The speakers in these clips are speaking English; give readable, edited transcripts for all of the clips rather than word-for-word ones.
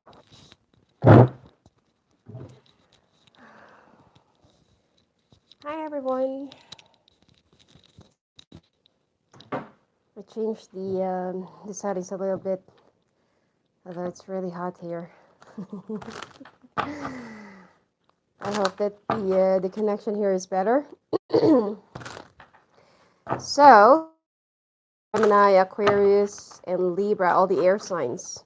Hi everyone. I changed the settings a little bit, although it's really hot here. I hope that the connection here is better. So, Gemini, Aquarius, and Libra, all the air signs.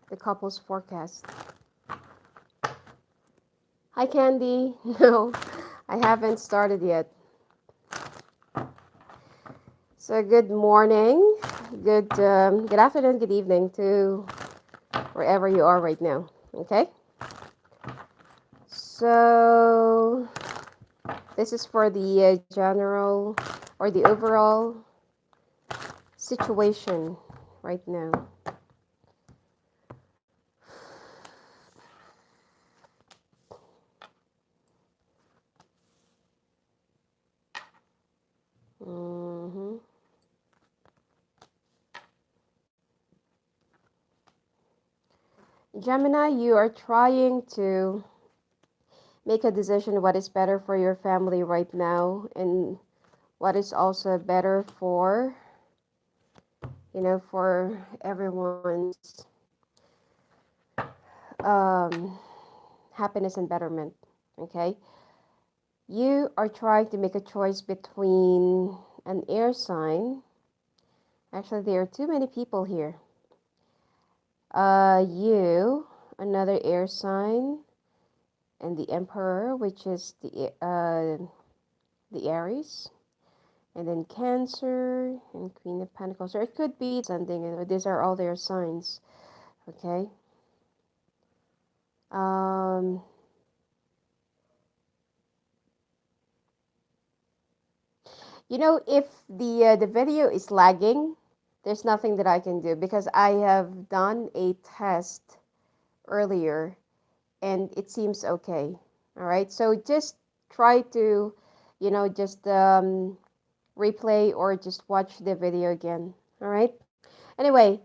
The couple's forecast. Hi, Candy. No, I haven't started yet. So, good morning, good afternoon, good evening to wherever you are right now. Okay. So, this is for the general or the overall situation right now. Mm-hmm. Gemini, you are trying to make a decision what is better for your family right now and what is also better for, for everyone's um, happiness and betterment. Okay. You are trying to make a choice between an air sign. Actually, there are too many people here. You, another air sign, and the Emperor, which is the Aries, and then Cancer and Queen of Pentacles. Or it could be something. These are all their signs. Okay. Um, if the video is lagging, there's nothing that I can do because I have done a test earlier and it seems okay. All right. So just try to, just replay or just watch the video again. All right. Anyway,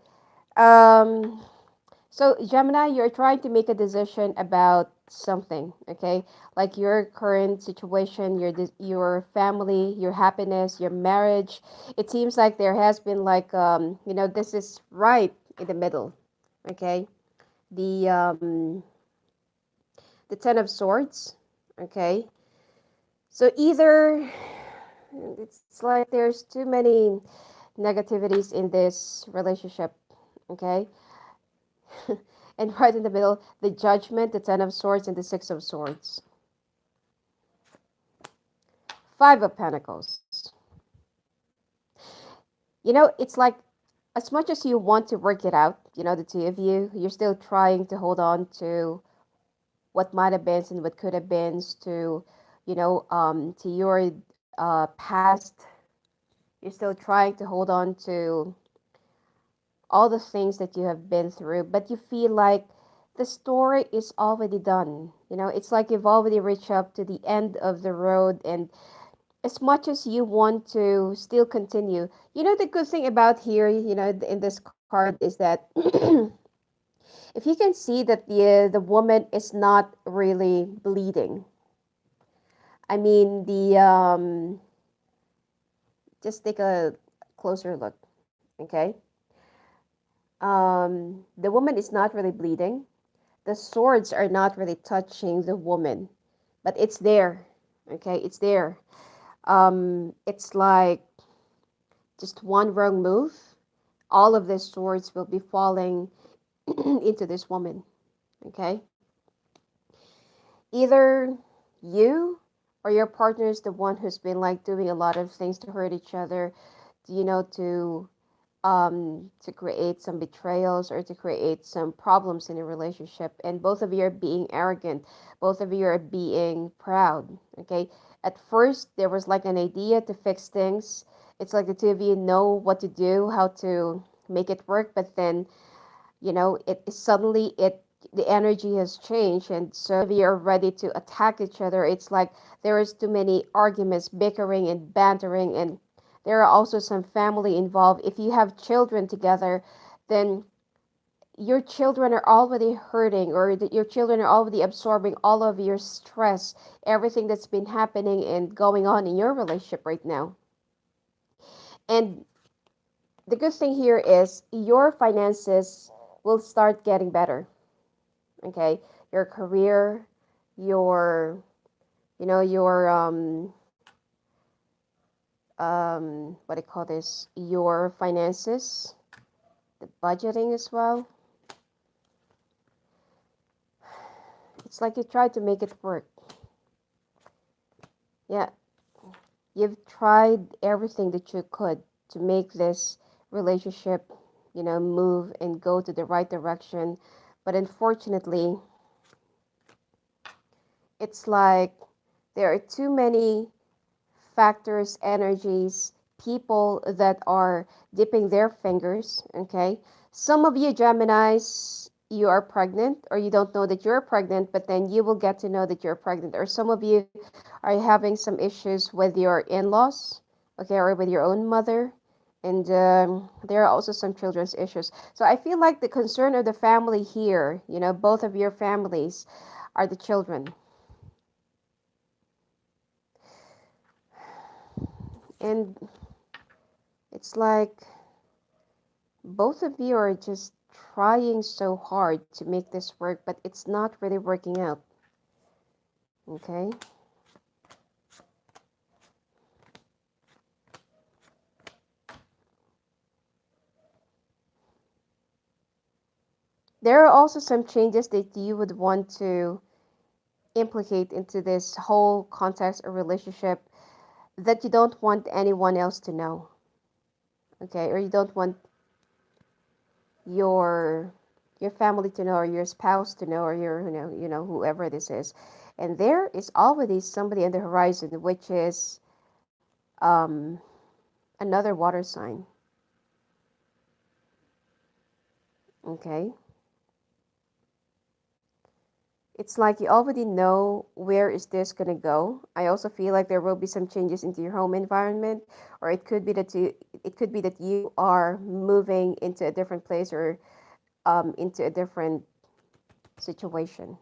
um, so Gemini, you're trying to make a decision about something, okay? Like your current situation, your family, your happiness, your marriage. It seems like there has been like this is right in the middle, okay? The the Ten of Swords, okay? So either it's like there's too many negativities in this relationship, okay? And right in the middle, the Judgment, the Ten of Swords, and the Six of Swords. Five of Pentacles. It's like as much as you want to work it out, the two of you, you're still trying to hold on to what might have been and what could have been to your past. You're still trying to hold on to all the things that you have been through, but you feel like the story is already done. It's like you've already reached up to the end of the road, and as much as you want to still continue, the good thing about here, in this card is that if you can see that the woman is not really bleeding. I mean, the just take a closer look, okay? The woman is not really bleeding. The swords are not really touching the woman, but it's there, okay? It's there. It's like just one wrong move, all of the swords will be falling into this woman, okay? Either you or your partner is the one who's been like doing a lot of things to hurt each other, to to create some betrayals or to create some problems in a relationship. And both of you are being arrogant. Both of you are being proud. Okay. At first, there was like an idea to fix things. It's like the two of you know what to do, how to make it work. But then, it suddenly the energy has changed, and so you are ready to attack each other. It's like there is too many arguments, bickering and bantering, and there are also some family involved. If you have children together, then your children are already hurting, or that your children are already absorbing all of your stress, everything that's been happening and going on in your relationship right now. And the good thing here is your finances will start getting better. Okay, your career, your your what do you call this, your finances, the budgeting as well. It's like you tried to make it work. Yeah, you've tried everything that you could to make this relationship, move and go to the right direction, but unfortunately, it's like there are too many factors, energies, people that are dipping their fingers. Okay. Some of you Geminis, you are pregnant, or you don't know that you're pregnant, but then you will get to know that you're pregnant. Or some of you are having some issues with your in laws, okay, or with your own mother. And there are also some children's issues. So I feel like the concern of the family here, both of your families, are the children. And it's like both of you are just trying so hard to make this work, but it's not really working out. Okay? There are also some changes that you would want to implicate into this whole context or relationship that you don't want anyone else to know. Okay? Or you don't want your your family to know, or your spouse to know, or your whoever this is. And there is already somebody on the horizon, which is um, another water sign. Okay, it's like you already know where is this going to go. I also feel like there will be some changes into your home environment, or it could be that you are moving into a different place, or into a different situation.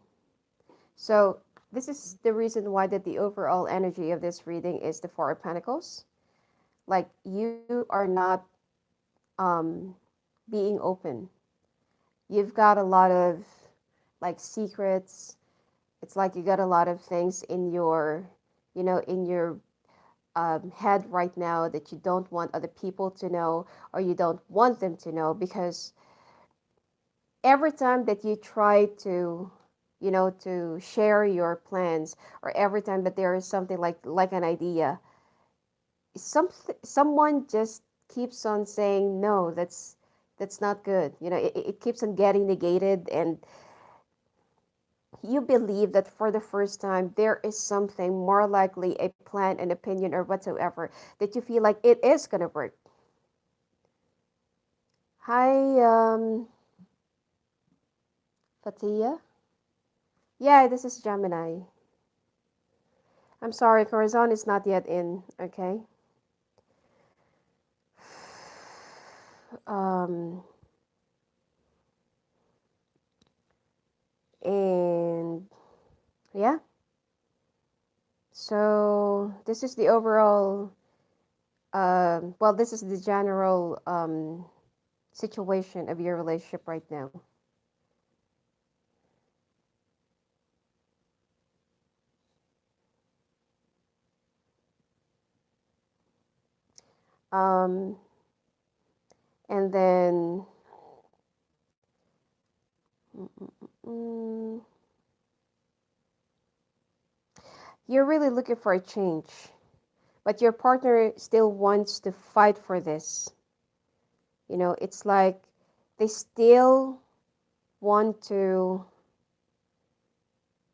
So this is the reason why that the overall energy of this reading is the Four of Pentacles. Like you are not um, being open. You've got a lot of like secrets. It's like you got a lot of things in your, in your head right now that you don't want other people to know, or you don't want them to know, because every time that you try to, to share your plans, or every time that there is something like an idea, someone just keeps on saying no, that's not good. It keeps on getting negated, and you believe that for the first time there is something more likely a plan, an opinion, or whatsoever, that you feel like it is going to work. Hi, Fatia. Yeah, this is Gemini. I'm sorry, Corazon is not yet in. Okay. um and yeah, so this is the overall well, this is the general situation of your relationship right now. Um, and then mm, mm, mm, you're really looking for a change, but your partner still wants to fight for this. You know, it's like they still want to,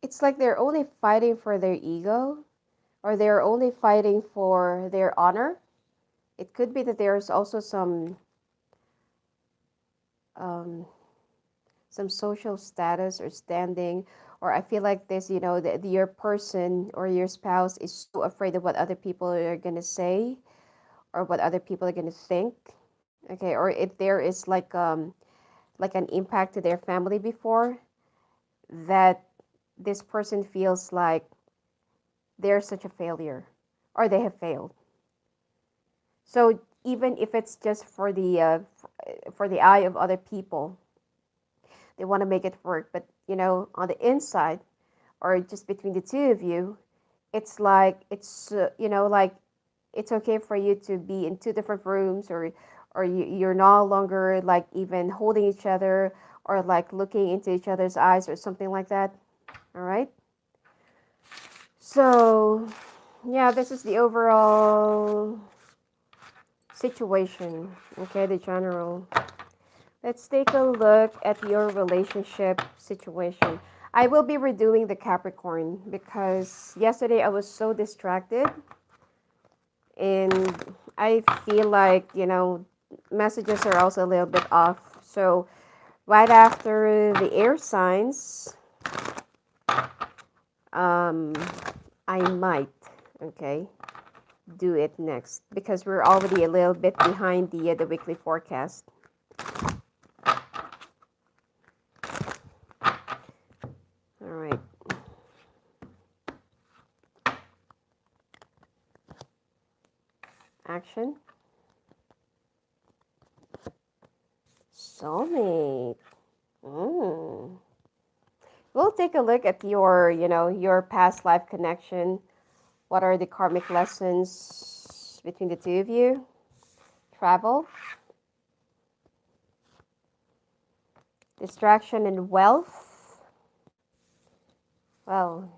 it's like they're only fighting for their ego, or they're only fighting for their honor. It could be that there's also um, some social status or standing, or I feel like this, you know, that your person or your spouse is so afraid of what other people are going to say or what other people are going to think. Okay, or if there is like an impact to their family before, that this person feels like they're such a failure or they have failed. So even if it's just for the eye of other people, they want to make it work. But you know, on the inside or just between the two of you, it's like it's you know, like it's okay for you to be in two different rooms, or you're no longer like even holding each other or like looking into each other's eyes or something like that. All right. So yeah, this is the overall situation. Okay, the general. Let's take a look at your relationship situation. I will be redoing the Capricorn because yesterday I was so distracted, and I feel like, you know, messages are also a little bit off. So, right after the air signs, um, I might, okay, do it next because we're already a little bit behind the weekly forecast. All right. Action. Soulmate. Mm. We'll take a look at your, you know, your past life connection. What are the karmic lessons between the two of you? Travel, distraction, and wealth. Well,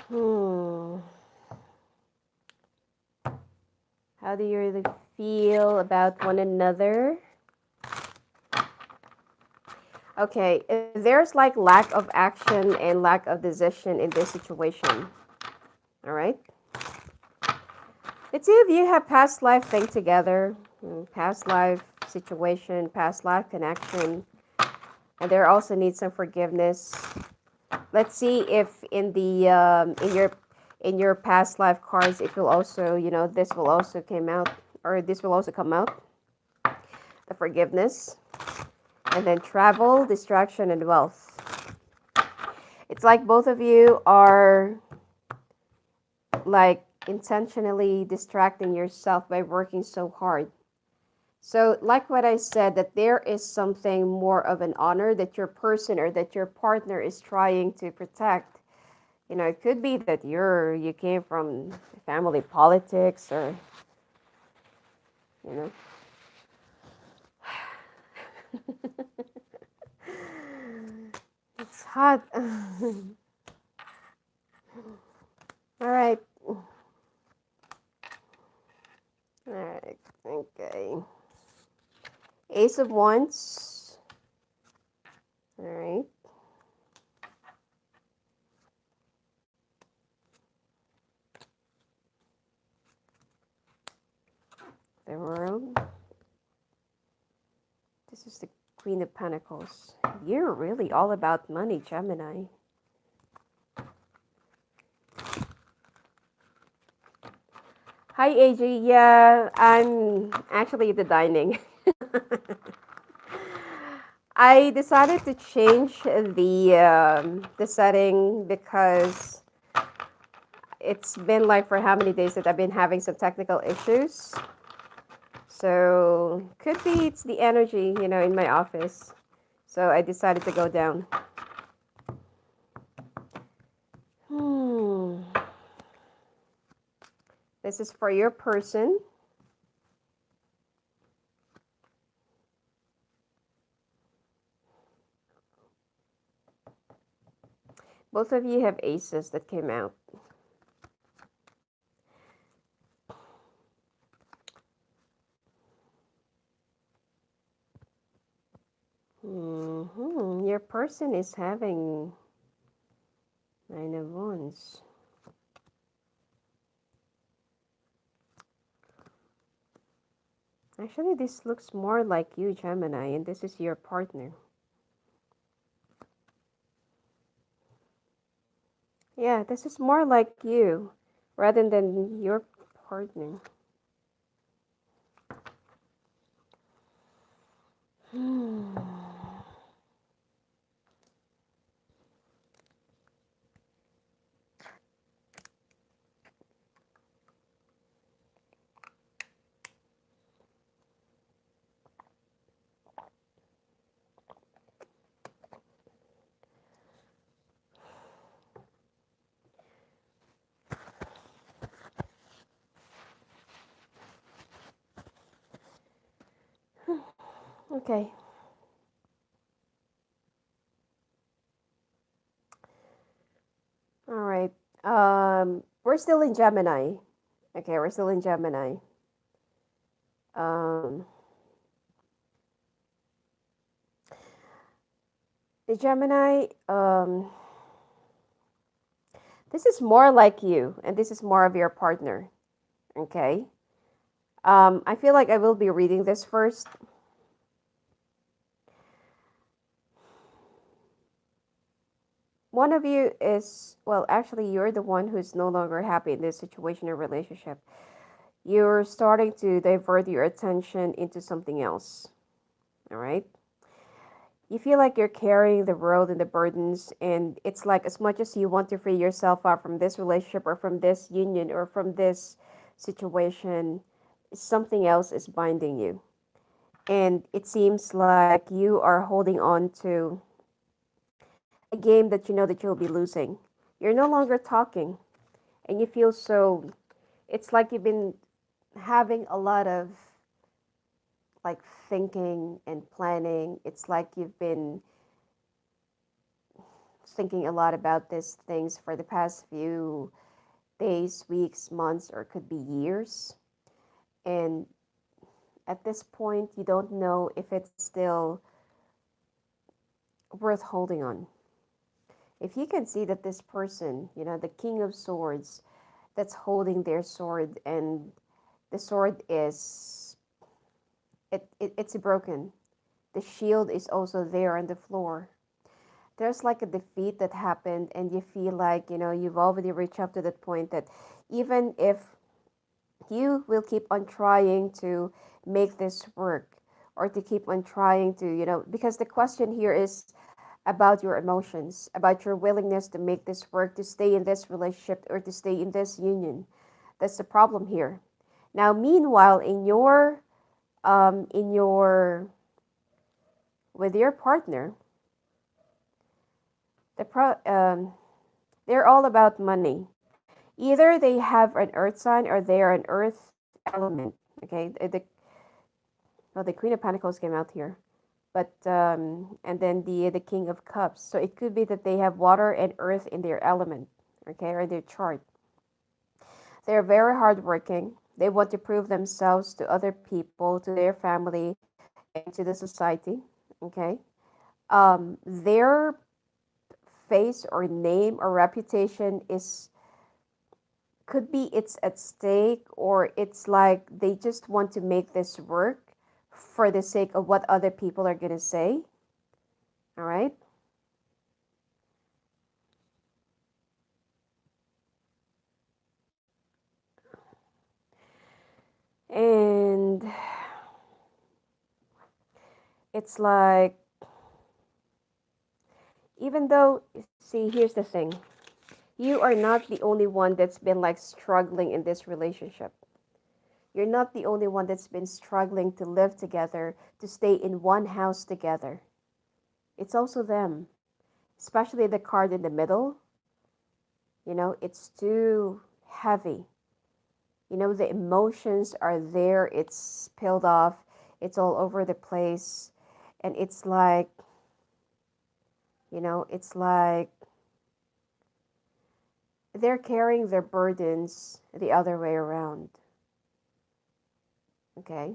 hmm. How do you really feel about one another? Okay, there's like lack of action and lack of decision in this situation. All right. The two of you have past life thing together, past life situation, past life connection, and there also needs some forgiveness. Let's see if in your past life cards it will also, you know, this will also came out, or this will also come out. The forgiveness, and then travel, distraction, and wealth. It's like both of you are like intentionally distracting yourself by working so hard. So, like what I said, that there is something more of an honor that your person or that your partner is trying to protect. You know, it could be that you came from family politics, or you know. It's hot. All right. All right. Okay. Ace of Wands. All right. The World. This is the Queen of Pentacles. You're really all about money, Gemini. Hi, AJ. Yeah, I'm actually at the dining. I decided to change the setting because it's been like for how many days that I've been having some technical issues. So could be it's the energy, you know, in my office. So I decided to go down. Hmm. This is for your person. Both of you have aces that came out. Your person is having Nine of Wands. Actually, this looks more like you, Gemini, and this is your partner. Yeah, this is more like you rather than your partner. Hmm. Okay. All right. We're still in Gemini. Okay, we're still in Gemini. Um, the Gemini, this is more like you, and this is more of your partner. Okay. I feel like I will be reading this first. One of you is, well, actually, you're the one who's no longer happy in this situation or relationship. You're starting to divert your attention into something else. All right. You feel like you're carrying the world and the burdens, and it's like as much as you want to free yourself out from this relationship or from this union or from this situation, something else is binding you. And it seems like you are holding on to a game that you know that you'll be losing. You're no longer talking, and you feel so, it's like you've been having a lot of like thinking and planning. It's like you've been thinking a lot about these things for the past few days, weeks, months, or it could be years. And at this point, you don't know if it's still worth holding on. If you can see that this person, the King of Swords, that's holding their sword, and the sword is, it's broken. The shield is also there on the floor. There's like a defeat that happened, and you feel like, you've already reached up to that point that even if you will keep on trying to make this work or to keep on trying to, because the question here is about your emotions, about your willingness to make this work, to stay in this relationship or to stay in this union. That's the problem here. Now, meanwhile, in your, with your partner, the they're all about money. Either they have an earth sign or they are an earth element. Okay, well, the Queen of Pentacles came out here, but and then the King of Cups. So it could be that they have water and earth in their element, okay, or their chart. They're very hardworking. They want to prove themselves to other people, to their family, and to the society. Okay, their face or name or reputation is, could be it's at stake, or it's like they just want to make this work for the sake of what other people are going to say. All right. And it's like, even though, see, here's the thing, you are not the only one that's been like struggling in this relationship. You're not the only one that's been struggling to live together, to stay in one house together. It's also them, especially the card in the middle. It's too heavy. The emotions are there, it's spilled off, it's all over the place. And it's like they're carrying their burdens the other way around. Okay.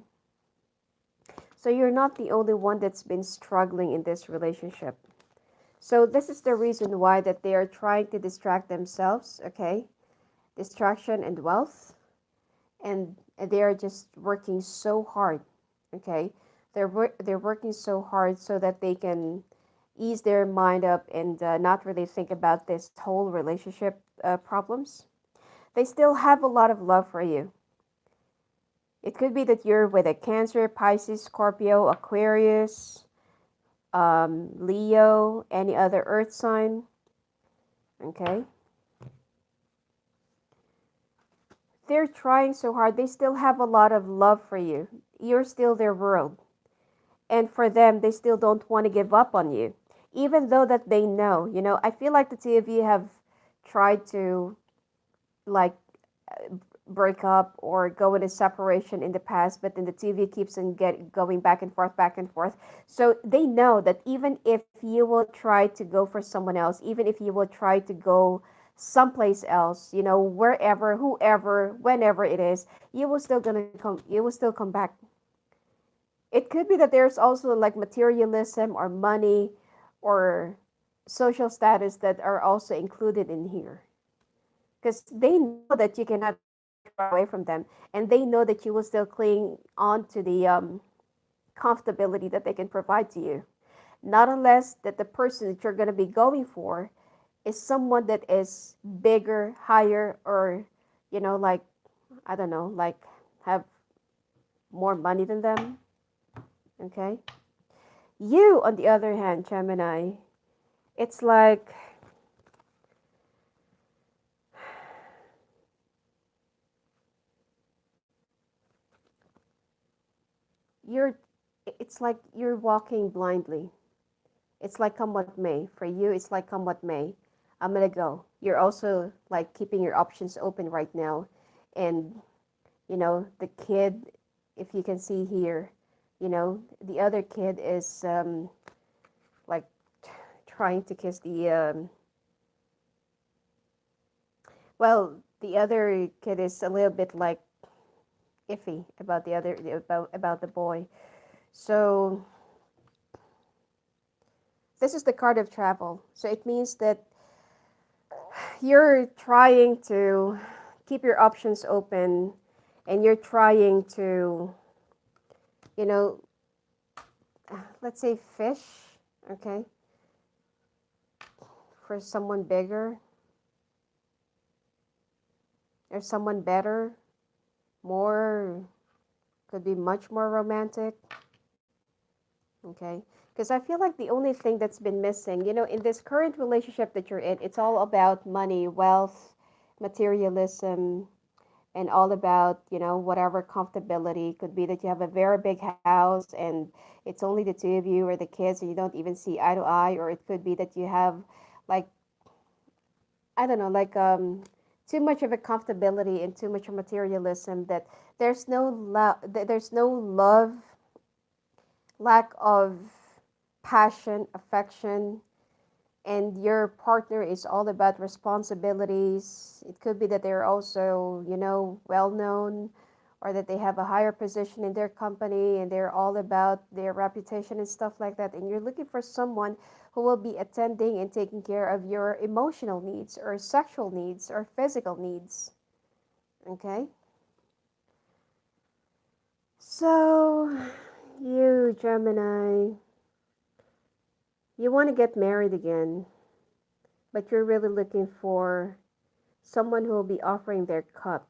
So you're not the only one that's been struggling in this relationship. So this is the reason why that they are trying to distract themselves, okay? Distraction and wealth, and they are just working so hard, okay? They're working so hard so that they can ease their mind up and not really think about this whole relationship problems. They still have a lot of love for you. It could be that you're with a Cancer, Pisces, Scorpio, Aquarius, Leo, any other earth sign, okay? They're trying so hard. They still have a lot of love for you. You're still their world. And for them, they still don't want to give up on you. Even though that they know, I feel like the two of you have tried to like break up or go into separation in the past, but then the TV keeps on going back and forth. So they know that even if you will try to go for someone else, even if you will try to go someplace else, wherever, whoever, whenever it is, you will still come back. It could be that there's also like materialism or money or social status that are also included in here, because they know that you cannot run away from them, and they know that you will still cling on to the comfortability that they can provide to you, not unless that the person that you're going to be going for is someone that is bigger, higher, or like, I don't know, like have more money than them. Okay. You, on the other hand, Gemini, it's like you're it's like you're walking blindly. It's like come what may. For you, it's like come what may. I'm gonna go. You're also like keeping your options open right now. And, the kid, if you can see here, the other kid is like trying to kiss well, the other kid is a little bit like iffy about about the boy. So this is the card of travel. So it means that you're trying to keep your options open, and you're trying to, you know, let's say fish, okay, for someone bigger or someone better, more, could be much more romantic, okay? Because I feel like the only thing that's been missing, in this current relationship that you're in, it's all about money, wealth, materialism, and all about, whatever comfortability. Could be that you have a very big house and it's only the two of you or the kids, and you don't even see eye to eye, or it could be that you have like, I don't know, like too much of a comfortability and too much of materialism, that there's no love, lack of passion, affection, and your partner is all about responsibilities. It could be that they're also, well known, or that they have a higher position in their company and they're all about their reputation and stuff like that. And you're looking for someone who will be attending and taking care of your emotional needs or sexual needs or physical needs. Okay? So, you, Gemini, you want to get married again, but you're really looking for someone who will be offering their cup,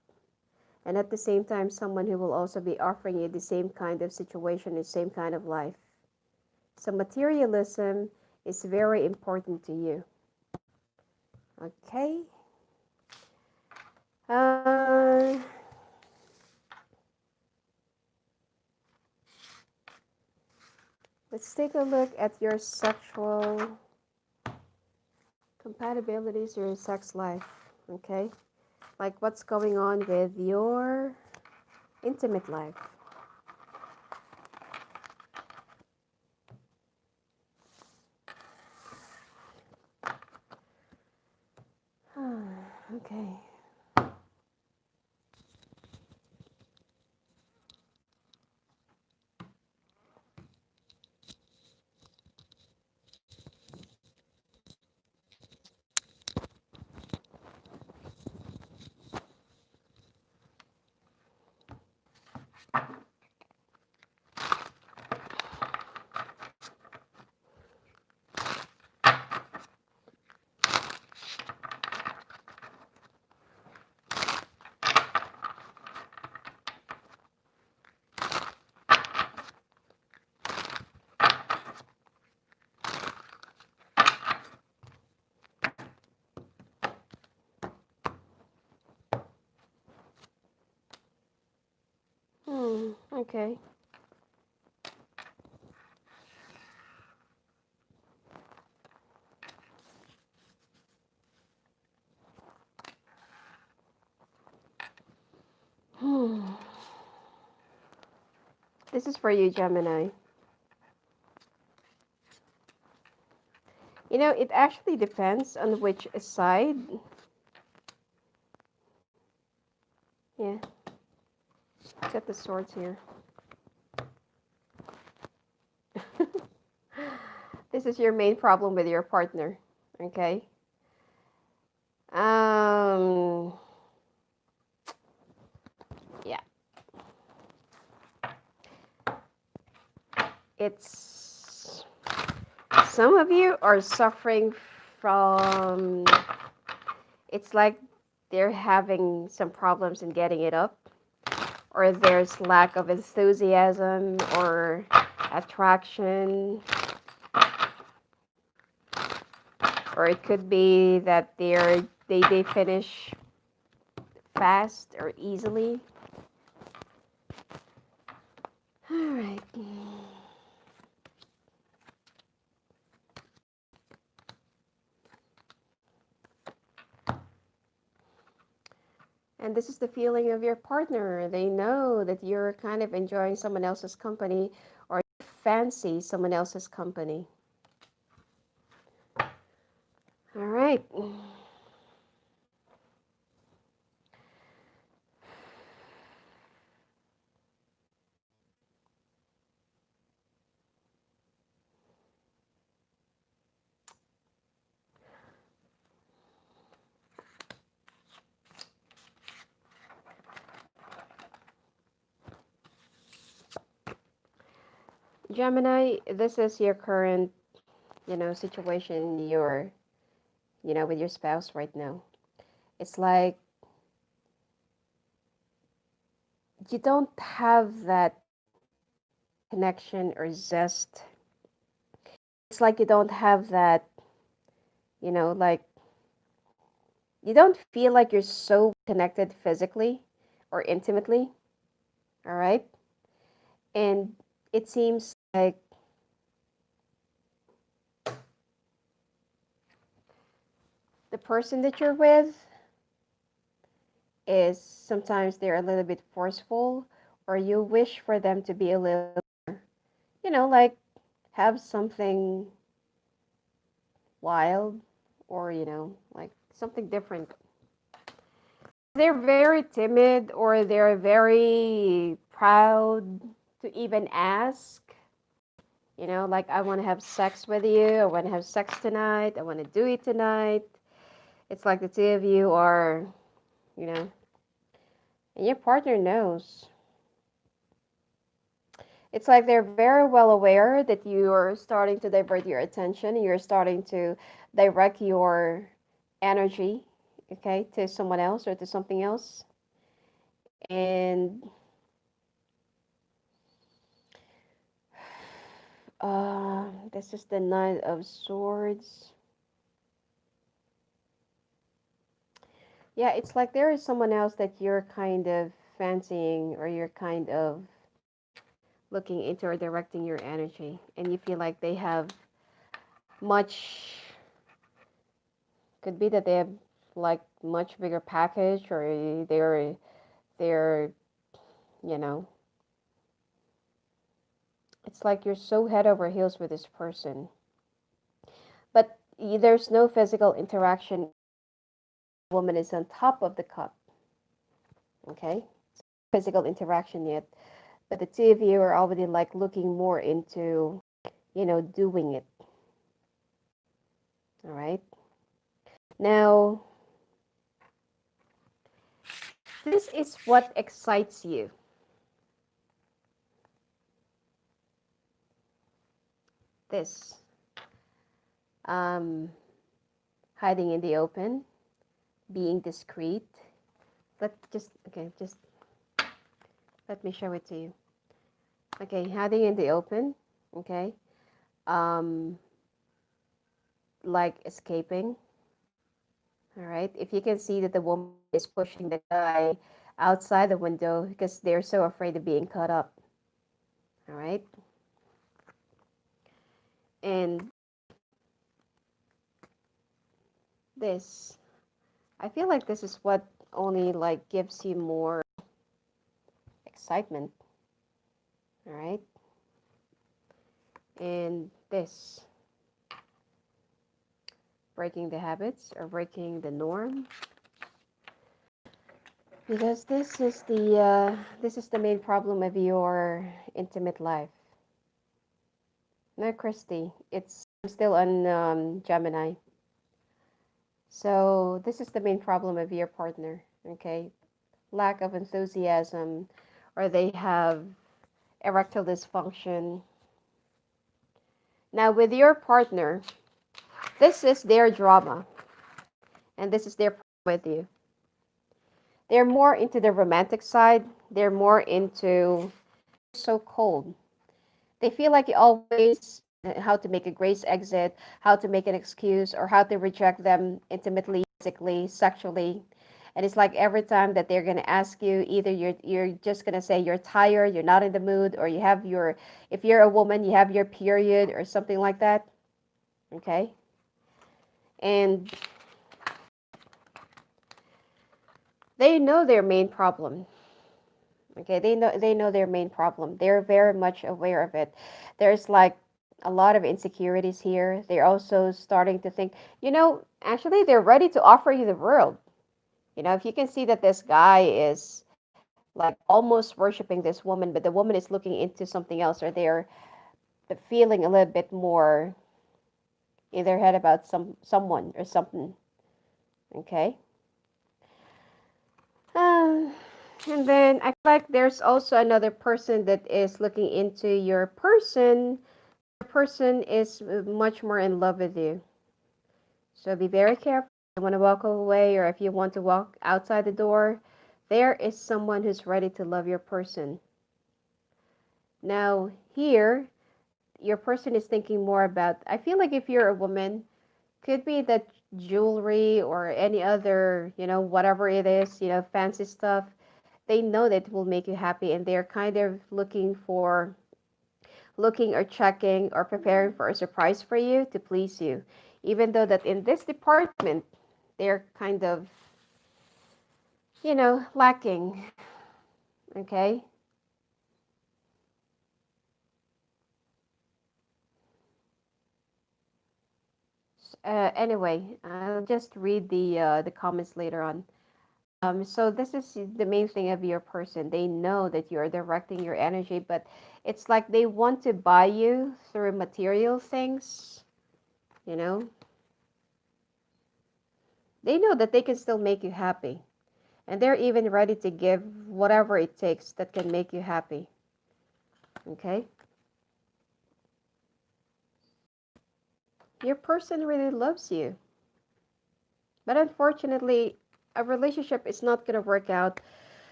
and at the same time someone who will also be offering you the same kind of situation, the same kind of life. So materialism is very important to you. Okay. uh, let's take a look at your sexual compatibilities, your sex life. Okay, like what's going on with your intimate life. Okay. Okay. Hmm. This is for you, Gemini. You know, it actually depends on which side. Yeah, got the swords here. This is your main problem with your partner. Okay. Um. Yeah. It's some of you are suffering from. It's like they're having some problems in getting it up, or there's lack of enthusiasm or attraction, or it could be that they finish fast or easily. All right. And this is the feeling of your partner. They know that you're kind of enjoying someone else's company or you fancy someone else's company. All right. Gemini, this is your current, situation with your spouse right now. It's like you don't have that connection or zest. It's like you don't have that, like you don't feel like you're so connected physically or intimately, all right? And it seems like the person that you're with is sometimes they're a little bit forceful, or you wish for them to be a little, like have something wild or, like something different. They're very timid or they're very proud to even ask, like, I want to have sex with you, I want to have sex tonight, I want to do it tonight. It's like the two of you are, you know, and your partner knows. It's like they're very well aware that you're starting to divert your attention, you're starting to direct your energy, okay, to someone else or to something else. And this is the Knight of Swords. Yeah, it's like there is someone else that you're kind of fancying or you're kind of looking into or directing your energy, and you feel like they have much, could be that they have like much bigger package or they're you know it's like you're so head over heels with this person, but there's no physical interaction. The woman is on top of the cup, okay, physical interaction yet, but the two of you are already like looking more into doing it. All right, now this is what excites you. This um, hiding in the open, being discreet. Just let me show it to you. Okay, hiding in the open. Okay, um, like escaping. All right, if you can see that the woman is pushing the guy outside the window because they're so afraid of being cut up. All right. And this, I feel like this is what only like gives you more excitement. All right. And this, breaking the habits or breaking the norm, because this is the main problem of your intimate life. No, Christy, it's still on Gemini. So this is the main problem of your partner. Okay, lack of enthusiasm, or they have erectile dysfunction. Now with your partner, this is their drama, and this is their problem with you. They're more into the romantic side. They're more into so cold. They feel like you always how to make a grace exit, how to make an excuse, or how to reject them intimately, physically, sexually. And it's like every time that they're gonna ask you, either you're just gonna say you're tired, you're not in the mood, or you have your if you're a woman, you have your period or something like that. Okay? And they know their main problem. Okay, they know their main problem. They're very much aware of it. There's like a lot of insecurities here. They're also starting to think, actually they're ready to offer you the world. If you can see that this guy is like almost worshiping this woman, but the woman is looking into something else, or they're feeling a little bit more in their head about someone or something. Okay. Uh, And then I feel like there's also another person that is looking into your person. The person is much more in love with you. So be very careful. If you want to walk away, or if you want to walk outside the door, there is someone who's ready to love your person. Now, here, your person is thinking more about, I feel like if you're a woman, could be that jewelry or any other, whatever it is, fancy stuff. They know that it will make you happy, and they're kind of looking or checking or preparing for a surprise for you to please you, even though that in this department they're kind of lacking. Okay. Anyway, I'll just read the comments later on. So this is the main thing of your person. They know that you're directing your energy, but it's like they want to buy you through material things, you know. They know that they can still make you happy, and they're even ready to give whatever it takes that can make you happy. Okay? Your person really loves you, but unfortunately, a relationship is not going to work out.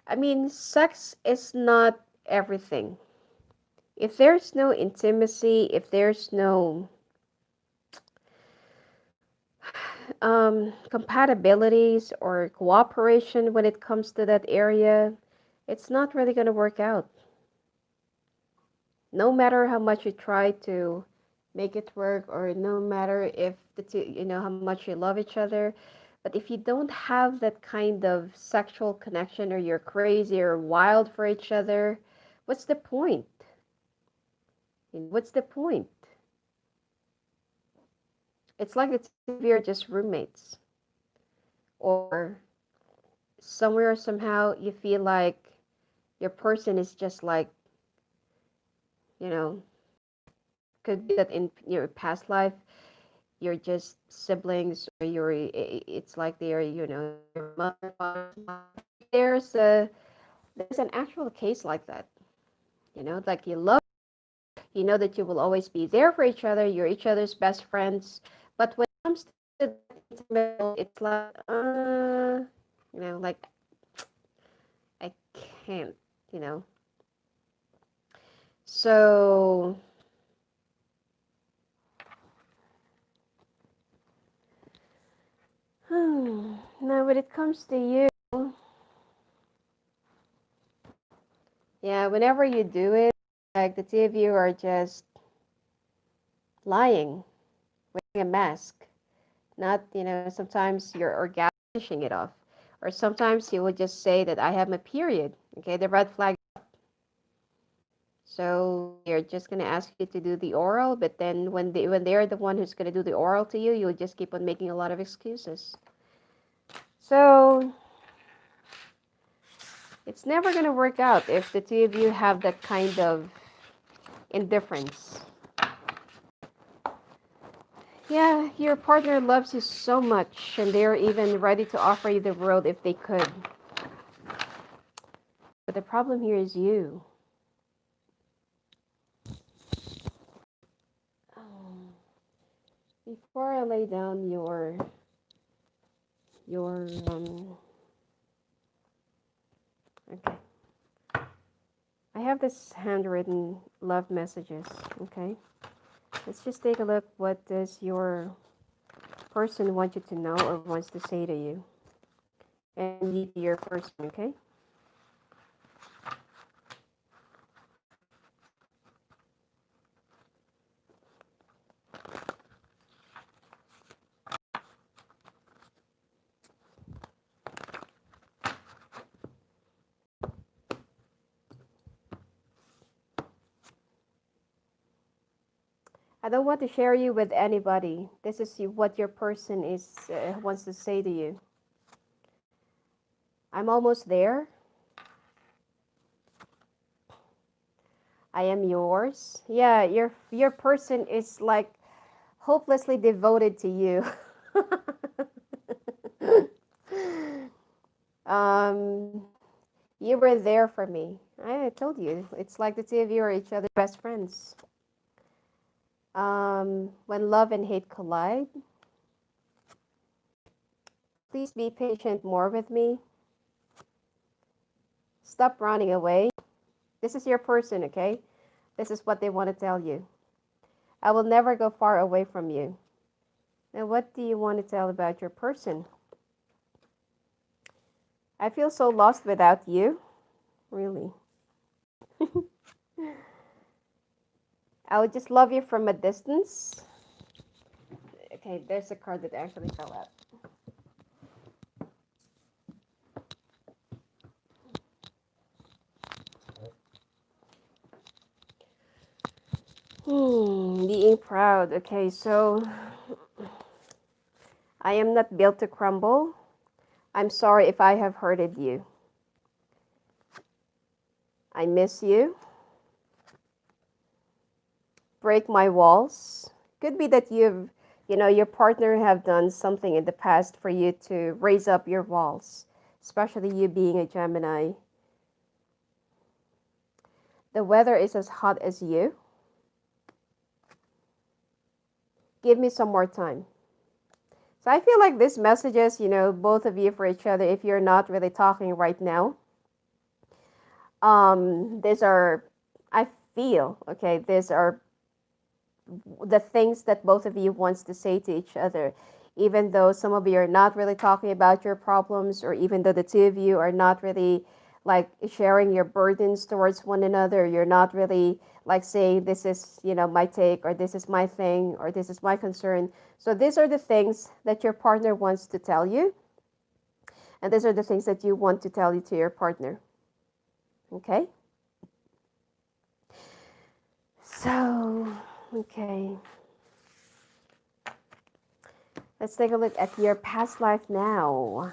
I mean, sex is not everything. If there's no intimacy, if there's no compatibilities or cooperation when it comes to that area, it's not really going to work out. No matter how much you try to make it work, or no matter if the two, how much you love each other, but if you don't have that kind of sexual connection, or you're crazy or wild for each other, what's the point? What's the point? It's like it's if you're just roommates, or somewhere somehow you feel like your person is just like, you know, could be that in your past life you're just siblings, or it's like they're, your mother, father. There's an actual case like that, like you love, that you will always be there for each other, you're each other's best friends, but when it comes to the intimate, it's like, like I can't, you know. So now when it comes to you, yeah, whenever you do it, like the two of you are just lying, wearing a mask. Not, sometimes you're finishing it off. Or sometimes he would just say that I have my period. Okay, the red flag. So they're just gonna ask you to do the oral, but then when they're the one who's gonna do the oral to you, you'll just keep on making a lot of excuses. So it's never gonna work out if the two of you have that kind of indifference. Yeah, your partner loves you so much, and they're even ready to offer you the world if they could. But the problem here is you. Before I lay down your okay. I have this handwritten love messages, okay? Let's just take a look. What does your person want you to know or wants to say to you? And lead your person, okay? I don't want to share you with anybody. This is what your person is wants to say to you. I'm almost there. I am yours. Yeah, your person is like hopelessly devoted to you. um, you were there for me. I told you. It's like the two of you are each other's best friends. When love and hate collide, please be patient more with me. Stop running away. This is your person, okay? This is what they want to tell you. I will never go far away from you. Now, what do you want to tell about your person? I feel so lost without you. Really. I would just love you from a distance. Okay, there's a card that actually fell out. Being proud. Okay, so I am not built to crumble. I'm sorry if I have hurted you. I miss you. Break my walls. Could be that your partner have done something in the past for you to raise up your walls, especially you being a Gemini. The weather is as hot as you. Give me some more time. So I feel like this messages, both of you for each other, if you're not really talking right now. These are, I feel, okay, these are the things that both of you wants to say to each other, even though some of you are not really talking about your problems, or even though the two of you are not really like sharing your burdens towards one another. You're not really like saying this is my take, or this is my thing, or this is my concern. So these are the things that your partner wants to tell you, and these are the things that you want to tell you to your partner. Okay, so okay, let's take a look at your past life now.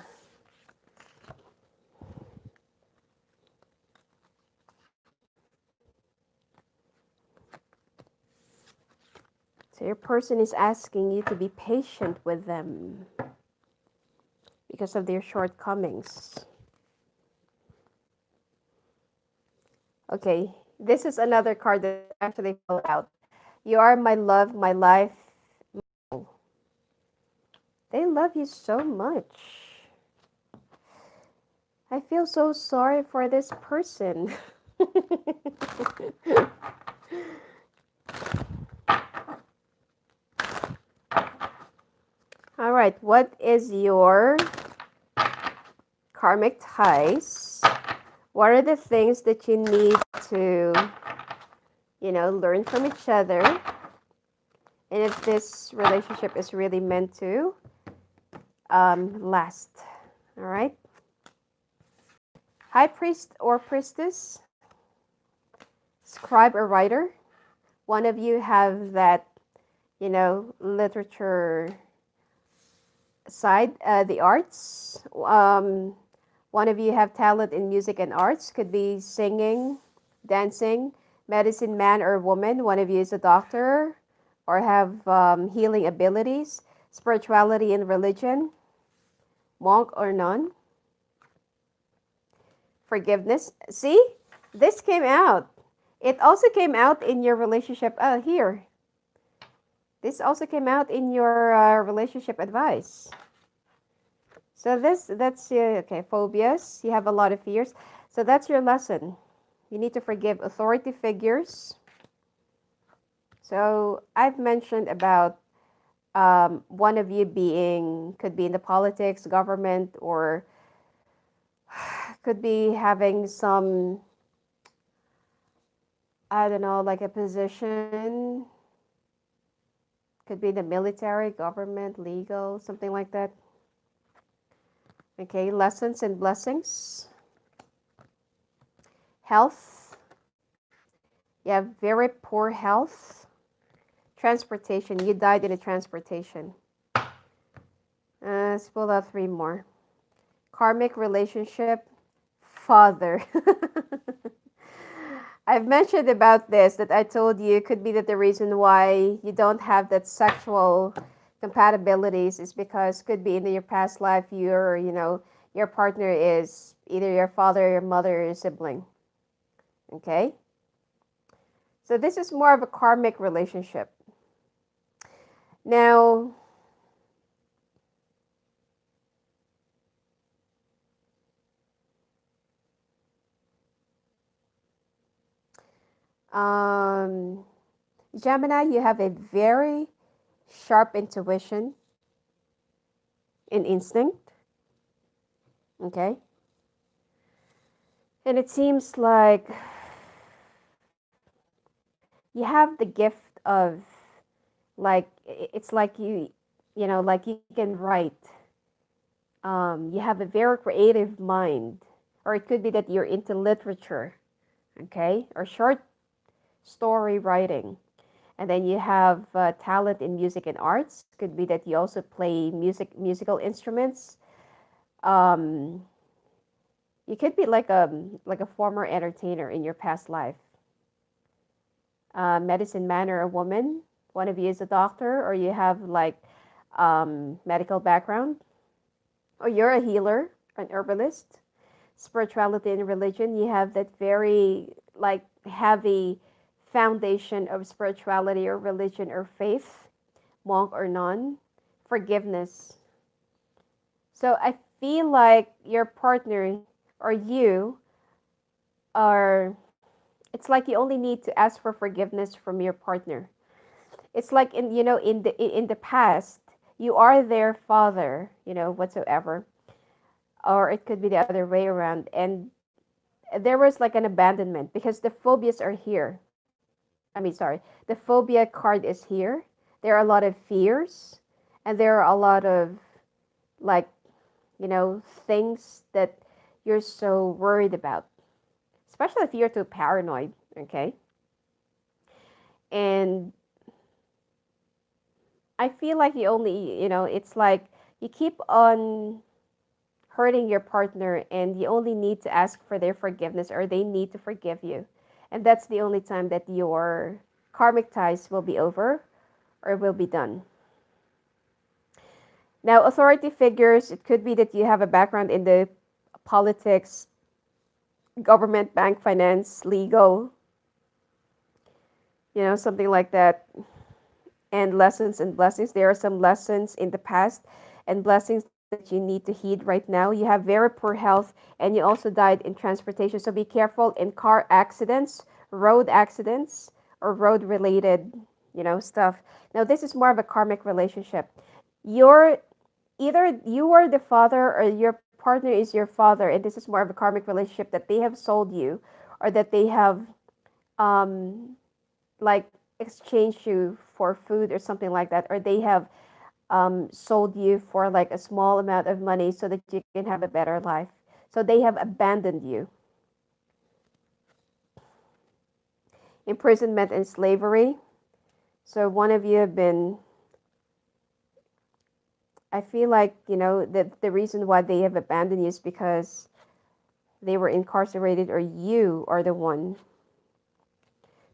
So your person is asking you to be patient with them because of their shortcomings. Okay, this is another card that actually fell out. You are my love, my life. They love you so much. I feel so sorry for this person. All right, what is your karmic ties? What are the things that you need to learn from each other, and if this relationship is really meant to last. All right. High priest or priestess, scribe or writer. One of you have that, literature side, the arts. One of you have talent in music and arts. Could be singing, dancing, medicine man or woman. One of you is a doctor or have healing abilities, spirituality and religion, monk or nun, forgiveness. See, this came out. It also came out in your relationship. Here. This also came out in your relationship advice. So that's okay. Phobias. You have a lot of fears. So that's your lesson. You need to forgive authority figures. So I've mentioned about one of you could be in the politics, government, or could be having some, I don't know, like a position. Could be the military, government, legal, something like that. Okay, lessons and blessings. Health. You have very poor health. Transportation. You died in a transportation. Let's pull out 3 more. Karmic relationship. Father. I've mentioned about this that I told you could be that the reason why you don't have that sexual compatibilities is because could be in your past life your partner is either your father, your mother, or your sibling. Okay? So this is more of a karmic relationship. Now, Gemini, you have a very sharp intuition and instinct. Okay? And it seems like you have the gift of, like, it's like like you can write. You have a very creative mind, or it could be that you're into literature, okay, or short story writing. And then you have talent in music and arts. Could be that you also play musical instruments. um, you could be like a former entertainer in your past life. Medicine man or a woman. One of you is a doctor, or you have like medical background, or you're a healer, an herbalist. Spirituality and religion, you have that very like heavy foundation of spirituality or religion or faith, monk or nun. Forgiveness. So I feel like your partner or you are, it's like you only need to ask for forgiveness from your partner. It's like in the past, you are their father, whatsoever, or it could be the other way around, and there was like an abandonment because the phobias are here. I mean, sorry, the phobia card is here. There are a lot of fears, and there are a lot of like, things that you're so worried about, especially if you're too paranoid, okay? And I feel like you only, it's like you keep on hurting your partner and you only need to ask for their forgiveness or they need to forgive you. And that's the only time that your karmic ties will be over or will be done. Now, authority figures, it could be that you have a background in the politics, government, bank, finance, legal, something like that. And lessons and blessings. There are some lessons in the past and blessings that you need to heed right now. You have very poor health and you also died in transportation. So be careful in car accidents, road accidents, or road related, stuff. Now, this is more of a karmic relationship. You're either you are the father or your partner is your father, and this is more of a karmic relationship that they have sold you or that they have um, like exchanged you for food or something like that, or they have sold you for like a small amount of money so that you can have a better life. So they have abandoned you. Imprisonment and slavery. So one of you have been, I feel like, the reason why they have abandoned you is because they were incarcerated or you are the one.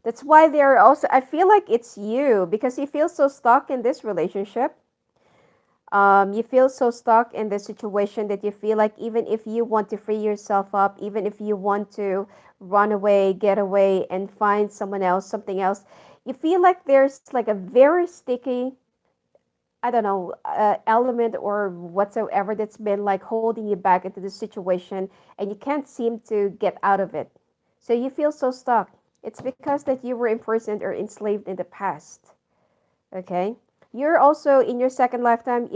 That's why they're also, I feel like it's you because you feel so stuck in this relationship. You feel so stuck in this situation that you feel like even if you want to free yourself up, even if you want to run away, get away, and find someone else, something else, you feel like there's like a very sticky, I don't know, element or whatsoever that's been like holding you back into this situation, and you can't seem to get out of it. So you feel so stuck. It's because that you were imprisoned or enslaved in the past. Okay, you're also in your second lifetime,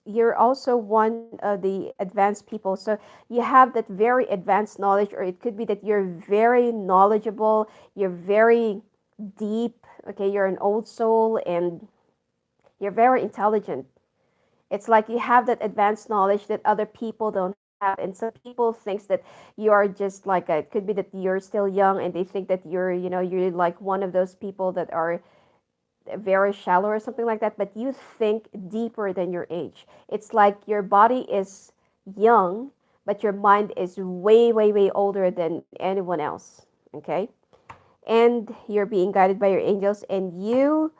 you're also one of the advanced people, so you have that very advanced knowledge, or it could be that you're very knowledgeable, you're very deep. Okay, you're an old soul and you're very intelligent. It's like you have that advanced knowledge that other people don't have, and some people thinks that you are just like it could be that you're still young and they think that you're like one of those people that are very shallow or something like that, but you think deeper than your age. It's like your body is young, but your mind is way, way, way older than anyone else. Okay? And you're being guided by your angels, and you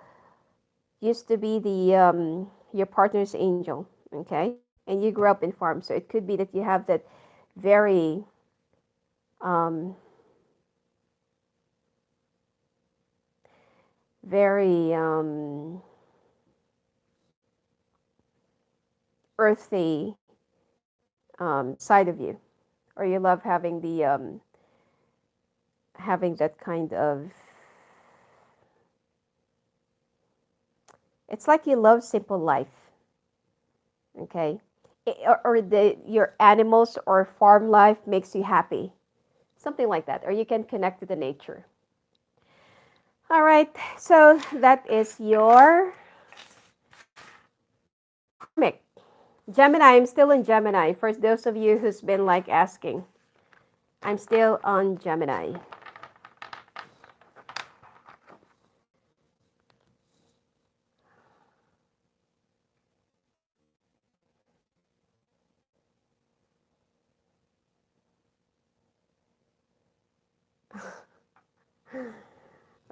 used to be the your partner's angel. Okay? And you grew up in farm, so it could be that you have that very um, very earthy side of you, or you love having the having that kind of, it's like you love simple life. Okay, or the your animals or farm life makes you happy, something like that, or you can connect to the nature. All right, so that is your karmic. Gemini, I'm still in Gemini. For those of you who's been like asking, I'm still on Gemini.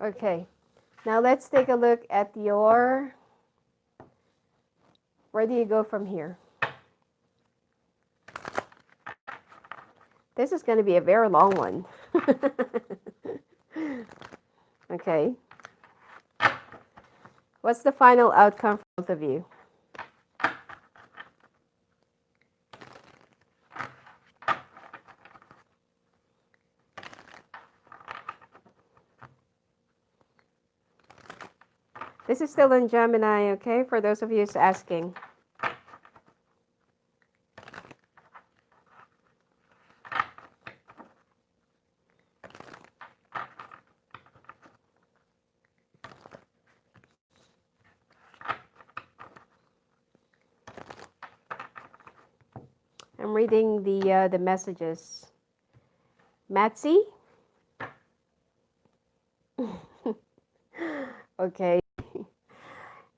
Okay, now let's take a look at your, where do you go from here? This is going to be a very long one. Okay. What's the final outcome for both of you? This is still in Gemini, okay? For those of you who's asking. I'm reading the messages. Matsy? Okay.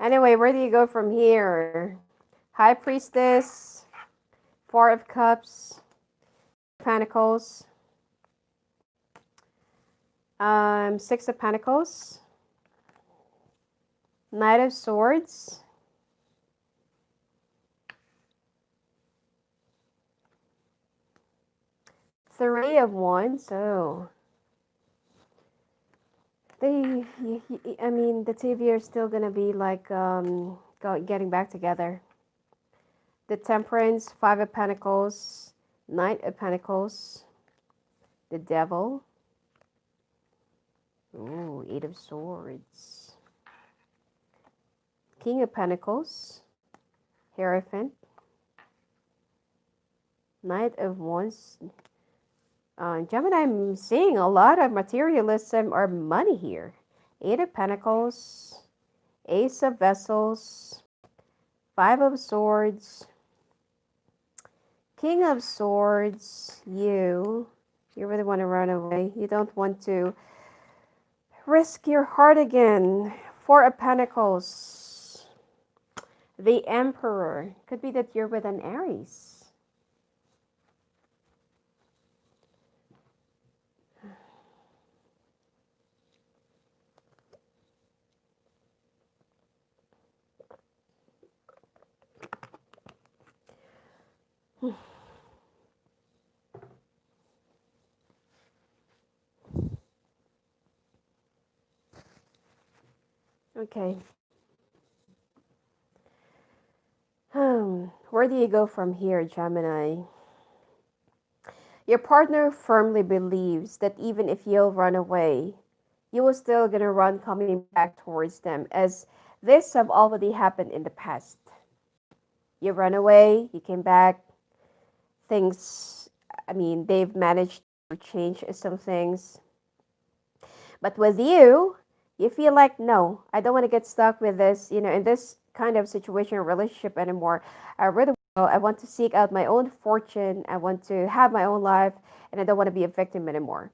Anyway, where do you go from here? High Priestess, Four of Cups, Pentacles, Six of Pentacles, Knight of Swords, Three of Wands. So I mean, the two of you are still gonna be like getting back together. The Temperance, Five of Pentacles, Knight of Pentacles, the Devil. Ooh, Eight of Swords. King of Pentacles, Hierophant, Knight of Wands. Gemini, I'm seeing a lot of materialism or money here. Eight of Pentacles, Ace of Vessels, Five of Swords, King of Swords. You really want to run away. You don't want to risk your heart again. Four of Pentacles, the Emperor. Could be that you're with an Aries. Okay. Where do you go from here, Gemini? Your partner firmly believes that even if you'll run away, you will still gonna run coming back towards them, as this have already happened in the past. You run away, you came back, things, I mean, they've managed to change some things. But with you feel like, no, I don't want to get stuck with this, in this kind of situation or relationship anymore. I really I want to seek out my own fortune. I want to have my own life, and I don't want to be a victim anymore.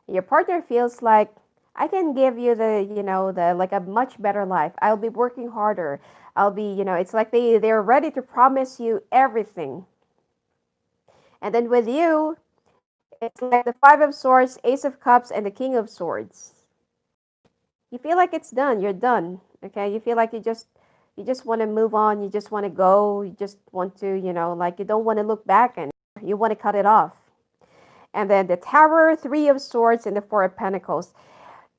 Your partner feels like, I can give you the like a much better life. I'll be working harder. I'll be, it's like they're ready to promise you everything. And then with you, it's like the Five of Swords, Ace of Cups, and the King of Swords. You feel like it's done. You're done. Okay. You feel like you just want to move on. You just want to go. You just want to, like you don't want to look back and you want to cut it off. And then the Tower, Three of Swords, and the Four of Pentacles.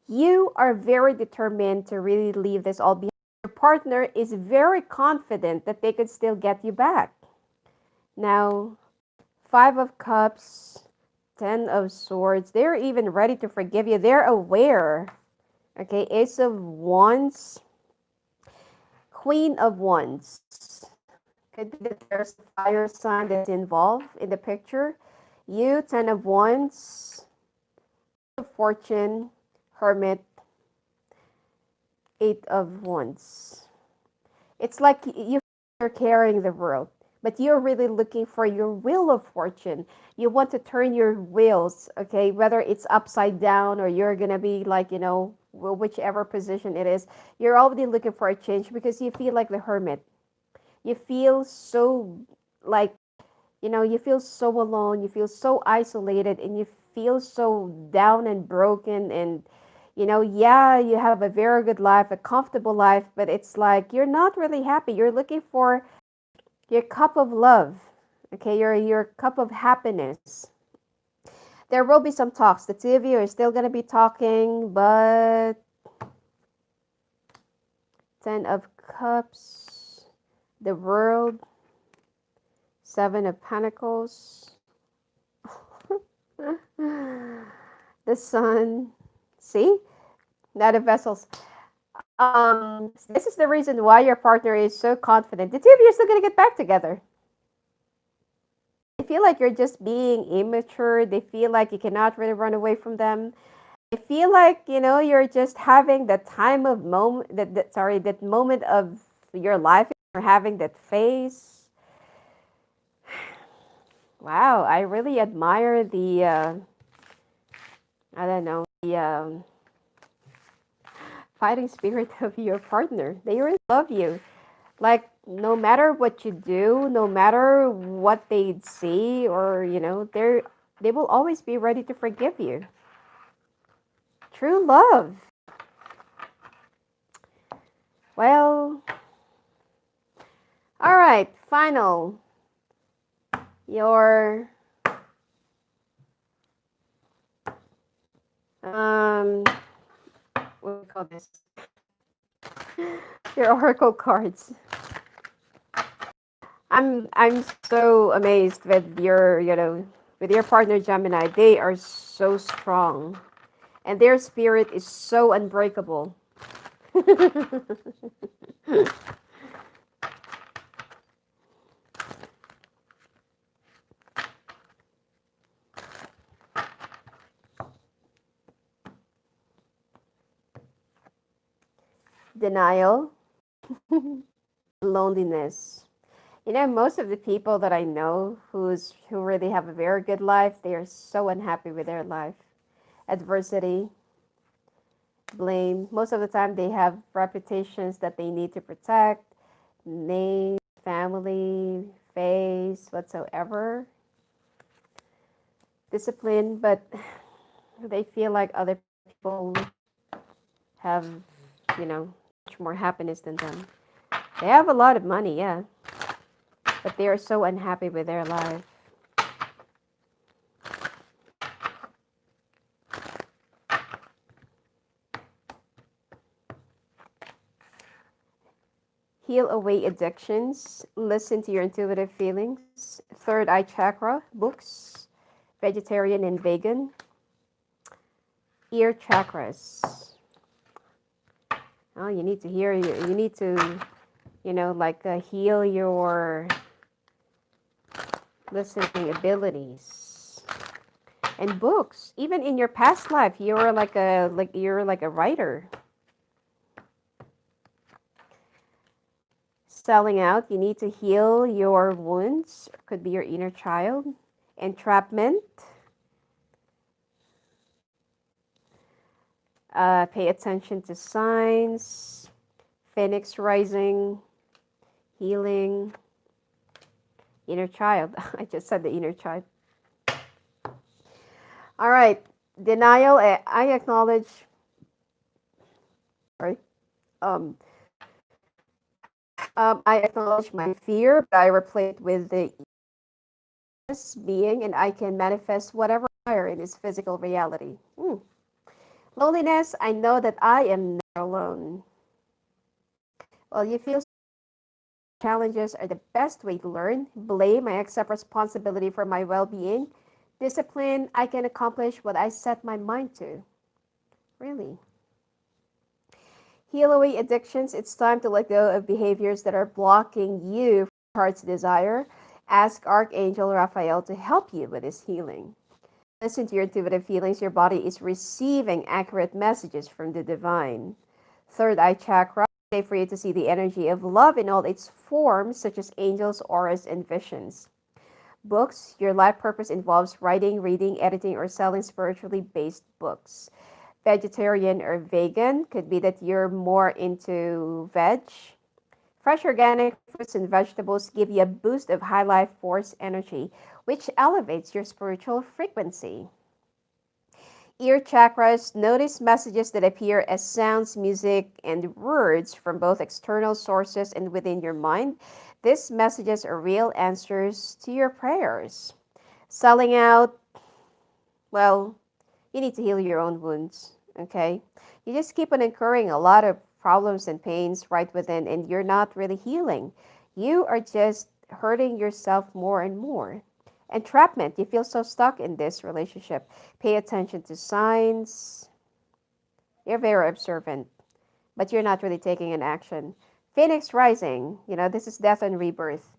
You are very determined to really leave this all behind. Your partner is very confident that they could still get you back. Now, Five of Cups, Ten of Swords, they're even ready to forgive you. They're aware. Okay, Ace of Wands, Queen of Wands. Could be that there's a fire sign that's involved in the picture. You, Ten of Wands, of Fortune, Hermit, Eight of Wands. It's like you're carrying the world, but you're really looking for your wheel of fortune. You want to turn your wheels, okay, whether it's upside down or you're gonna be like, whichever position it is. You're already looking for a change because you feel like the hermit. You feel so like, you feel so alone, you feel so isolated, and you feel so down and broken. And yeah, you have a very good life, a comfortable life, but it's like you're not really happy. You're looking for your cup of love, okay, your cup of happiness. There will be some talks. The two of you are still going to be talking, but Ten of Cups, the World, Seven of Pentacles, the Sun. See? Knight of Vessels. This is the reason why your partner is so confident. The two of you are still going to get back together. They feel like you're just being immature. They feel like you cannot really run away from them. I feel like, you're just having that time of moment, that moment of your life. You're having that phase. Wow, I really admire the, I don't know, the fighting spirit of your partner. They really love you. Like, no matter what you do, no matter what they see, or, they will always be ready to forgive you. True love. Well, all right, final. Your what do we call this? Your oracle cards. I'm so amazed with your partner Gemini. They are so strong, and their spirit is so unbreakable. Denial, loneliness. You know, most of the people that I know who really have a very good life, they are so unhappy with their life. Adversity, blame. Most of the time, they have reputations that they need to protect, name, family, face, whatsoever. Discipline, but they feel like other people have, you know, much more happiness than them. They have a lot of money, yeah, but they are so unhappy with their life. Heal away addictions. Listen to your intuitive feelings. Third eye chakra, books, vegetarian and vegan. Ear chakras. Oh, you need to hear, you need to, heal your listening abilities. And books, even in your past life, you're like a writer. Selling out, you need to heal your wounds. Could be your inner child. Entrapment. Pay attention to signs. Phoenix rising. Healing. Inner child. I just said the inner child. All right. Denial. I acknowledge. Sorry. I acknowledge my fear, but I replace it with the being, and I can manifest whatever I desire in this physical reality. Loneliness, I know that I am not alone. Well, you feel challenges are the best way to learn. Blame, I accept responsibility for my well-being. Discipline, I can accomplish what I set my mind to. Really. Heal away addictions, it's time to let go of behaviors that are blocking you from your heart's desire. Ask Archangel Raphael to help you with this healing. Listen to your intuitive feelings. Your body is receiving accurate messages from the divine. Third eye chakra, safe for you to see the energy of love in all its forms, such as angels, auras, and visions. Books, your life purpose involves writing, reading, editing, or selling spiritually based books. Vegetarian or vegan, could be that you're more into veg. Fresh organic fruits and vegetables give you a boost of high life force energy, which elevates your spiritual frequency. Ear chakras, notice messages that appear as sounds, music, and words from both external sources and within your mind. These messages are real answers to your prayers. Selling out, well, you need to heal your own wounds, okay? You just keep on incurring a lot of problems and pains right within, and you're not really healing. You are just hurting yourself more and more. Entrapment, you feel so stuck in this relationship. Pay attention to signs. You're very observant, but you're not really taking an action. Phoenix rising, this is death and rebirth.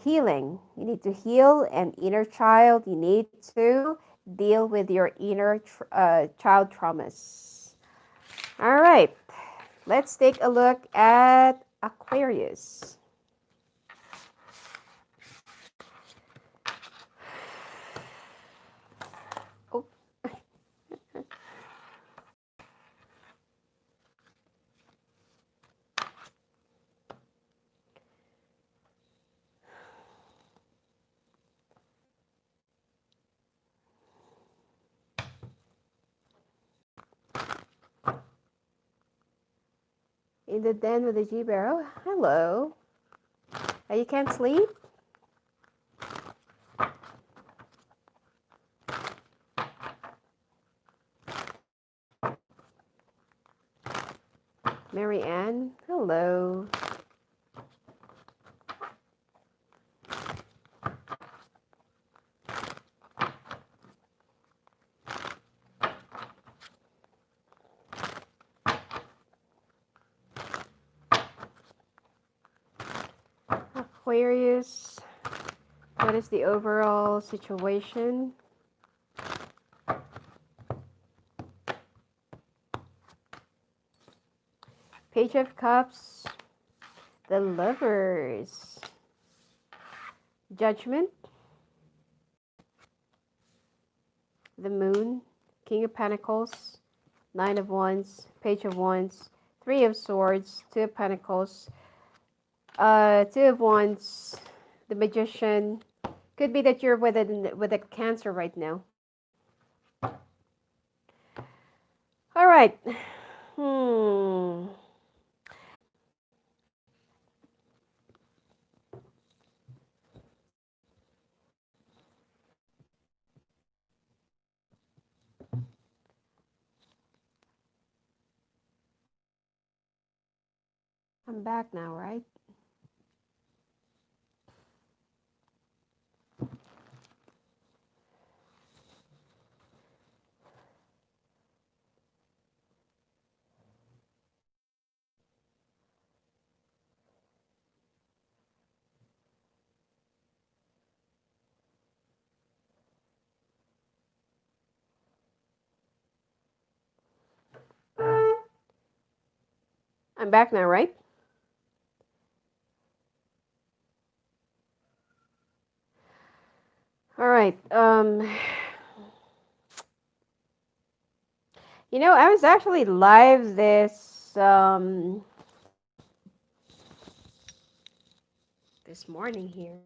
Healing, you need to heal an inner child. You need to deal with your inner child traumas. All right, let's take a look at Aquarius. Oh. In the den with the G-Bear. Oh, hello. You can't sleep? Mary Ann, hello. Aquarius, what is the overall situation? Page of Cups, the Lovers, Judgment, the Moon, King of Pentacles, Nine of Wands, Page of Wands, Three of Swords, Two of Pentacles, Two of Wands, the Magician. Could be that you're with a Cancer right now. All right. I'm back now, right? I'm back now, right? All right. I was actually live this morning here.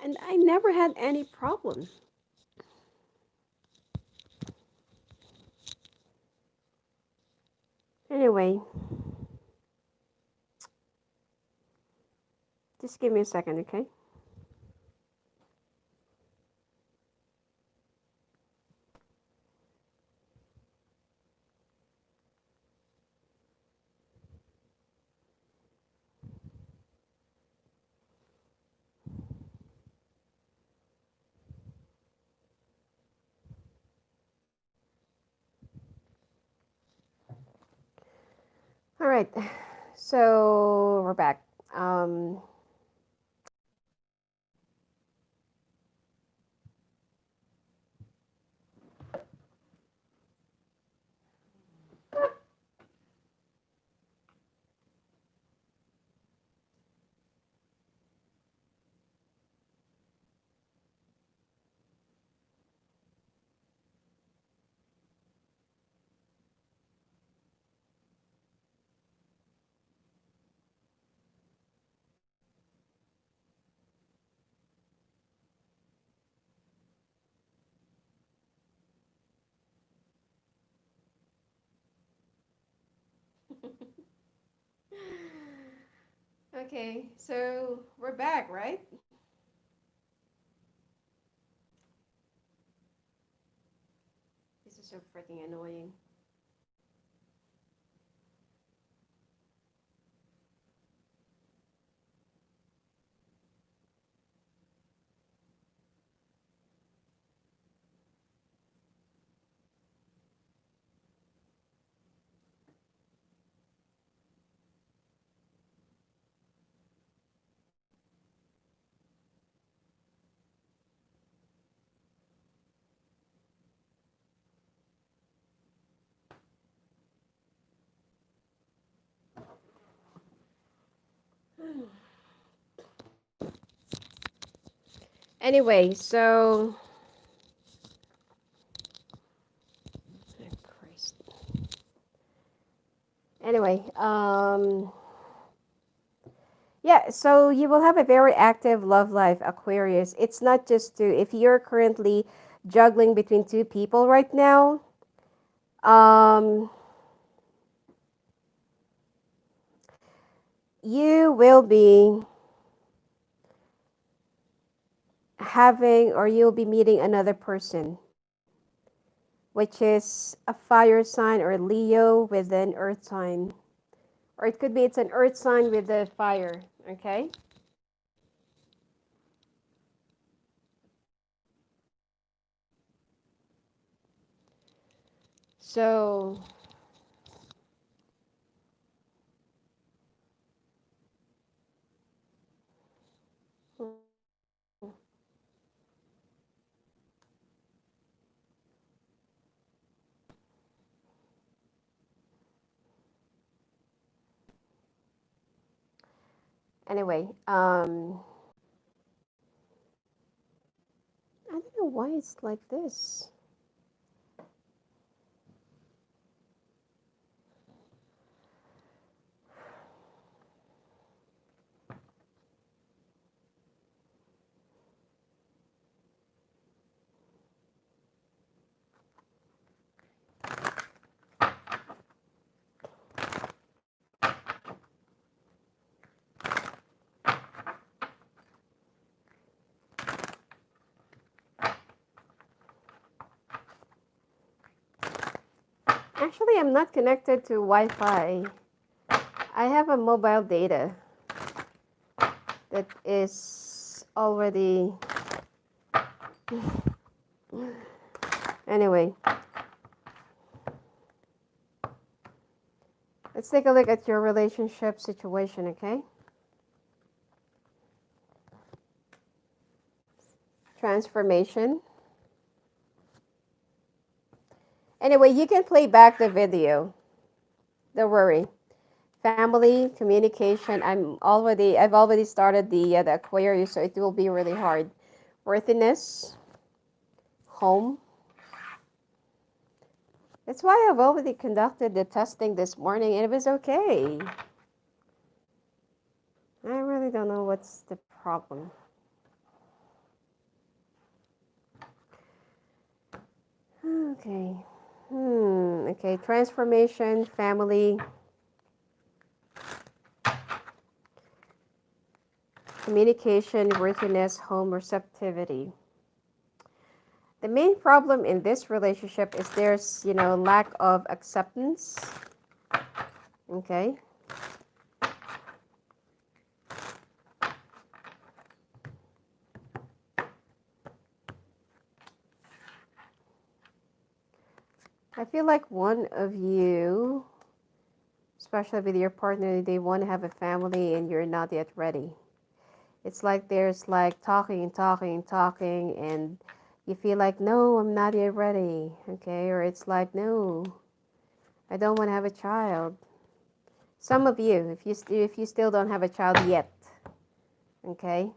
And I never had any problem. Anyway, just give me a second, okay? All right. So we're back. Okay, so we're back, right? This is so freaking annoying. Anyway, so oh, Christ. Anyway, yeah, so you will have a very active love life, Aquarius. It's not just if you're currently juggling between two people right now, um, you will be having or you'll be meeting another person, which is a fire sign or Leo with an earth sign. Or it could be it's an earth sign with a fire, okay? So, Anyway, I don't know why it's like this. Actually, I'm not connected to Wi-Fi. I have a mobile data that is already. Anyway, let's take a look at your relationship situation, okay? Transformation. Anyway, you can play back the video. Don't worry. Family, communication. I've already started the Aquarius, so it will be really hard. Worthiness, home. That's why I've already conducted the testing this morning, and it was okay. I really don't know what's the problem. Okay. Okay. Transformation, family, communication, worthiness, home, receptivity. The main problem in this relationship is there's, lack of acceptance. Okay. I feel like one of you, especially with your partner, they want to have a family and you're not yet ready. It's like there's like talking and talking and talking, and you feel like, no, I'm not yet ready. Okay. Or it's like, no, I don't want to have a child. Some of you, if you still don't have a child yet. Okay.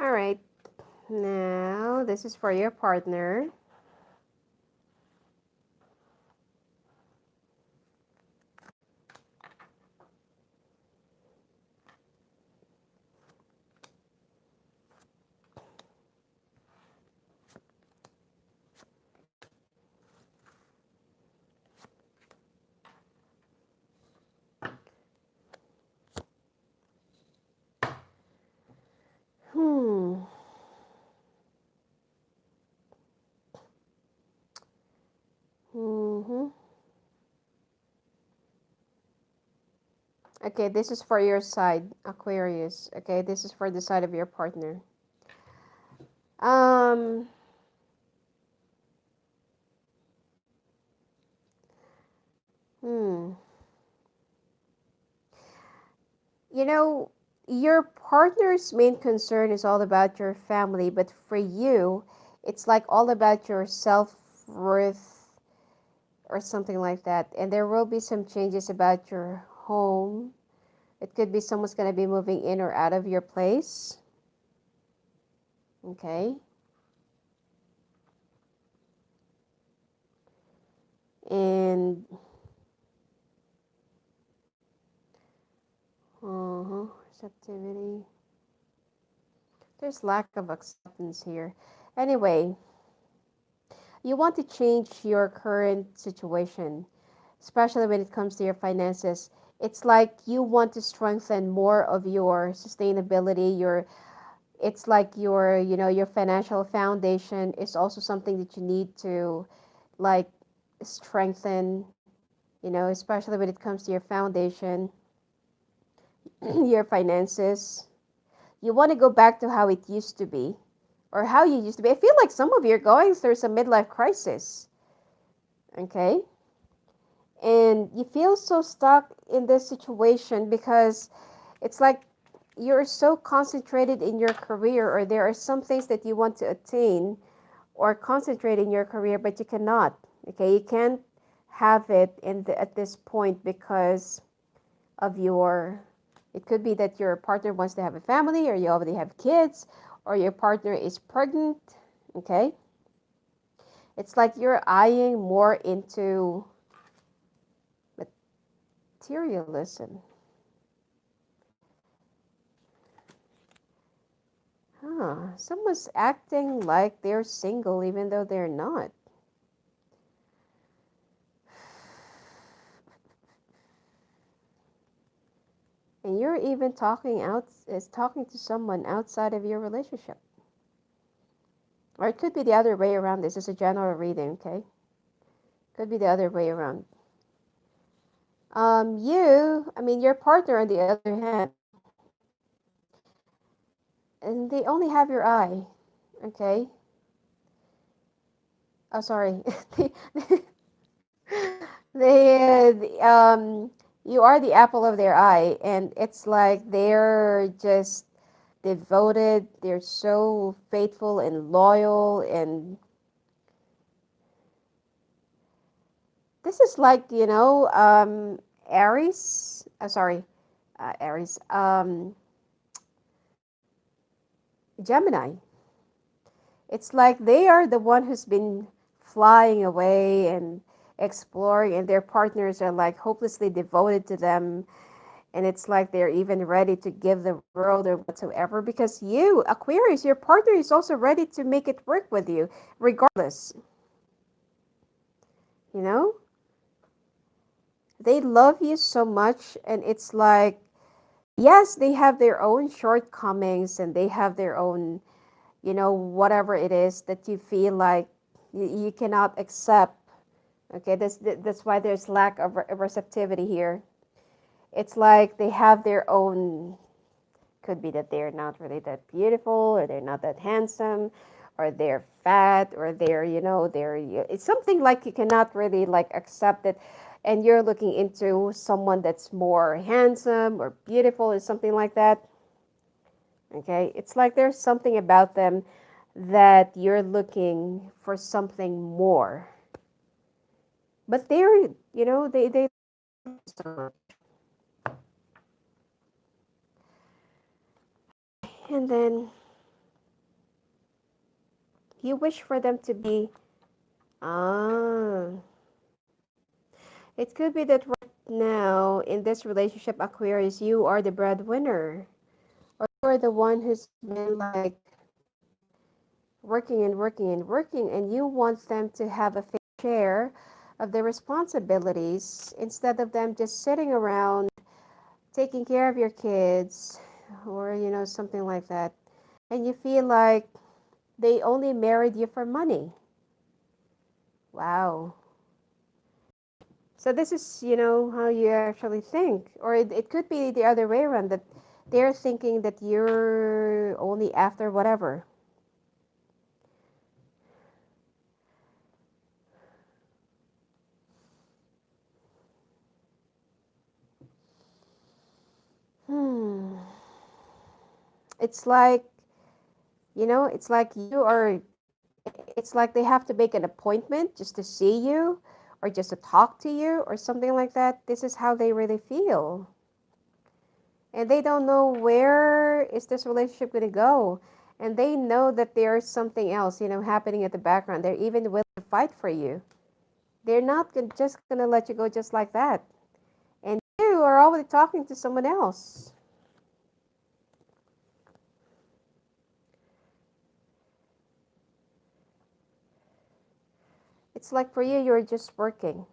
All right. Now, this is for your partner. Hmm. Mm-hmm. Okay, this is for your side, Aquarius. Okay, this is for the side of your partner. Um, hmm. You know, your partner's main concern is all about your family, but for you, it's like all about your self-worth or something like that. And there will be some changes about your home. It could be someone's going to be moving in or out of your place. Okay. And receptivity. There's lack of acceptance here. Anyway, you want to change your current situation, especially when it comes to your finances. It's like you want to strengthen more of your sustainability, it's like your financial foundation is also something that you need to like strengthen, especially when it comes to your foundation. your finances. You want to go back to how it used to be or how you used to be. I feel like some of you are going through some midlife crisis. Okay? And you feel so stuck in this situation because it's like you're so concentrated in your career, or there are some things that you want to attain or concentrate in your career, but you cannot. Okay? You can't have it at this point because of your, it could be that your partner wants to have a family, or you already have kids, or your partner is pregnant. Okay? It's like you're eyeing more into materialism. Huh, someone's acting like they're single even though they're not. And you're even talking to someone outside of your relationship. Or it could be the other way around. This is a general reading, okay? Could be the other way around. Your partner on the other hand, and they only have your eye, okay? Oh, sorry. they, you are the apple of their eye, and it's like they're just devoted. They're so faithful and loyal, and this is like, Aries. Sorry, Aries. Gemini. It's like they are the one who's been flying away and exploring, and their partners are like hopelessly devoted to them. And it's like they're even ready to give the world or whatsoever, because you, Aquarius, your partner is also ready to make it work with you, regardless. You know, they love you so much, and it's like, yes, they have their own shortcomings and they have their own, whatever it is that you feel like you cannot accept. Okay, that's why there's lack of receptivity here. It's like they have their own, could be that they're not really that beautiful, or they're not that handsome, or they're fat, or it's something like you cannot really like accept it, and you're looking into someone that's more handsome or beautiful or something like that. Okay, it's like there's something about them that you're looking for something more, but they and then you wish for them to be, ah, it could be that right now in this relationship, Aquarius, you are the breadwinner, or you are the one who's been like working and working and working, and you want them to have a fair share of the responsibilities instead of them just sitting around taking care of your kids, or something like that. And you feel like they only married you for money. Wow. So this is, how you actually think. Or it could be the other way around, that they're thinking that you're only after whatever. Hmm. It's like, it's like it's like they have to make an appointment just to see you, or just to talk to you, or something like that. This is how they really feel. And they don't know where is this relationship going to go, and they know that there's something else happening at the background. They're even willing to fight for you. They're not just going to let you go just like that, and you are already talking to someone else. It's like for you, you're just working,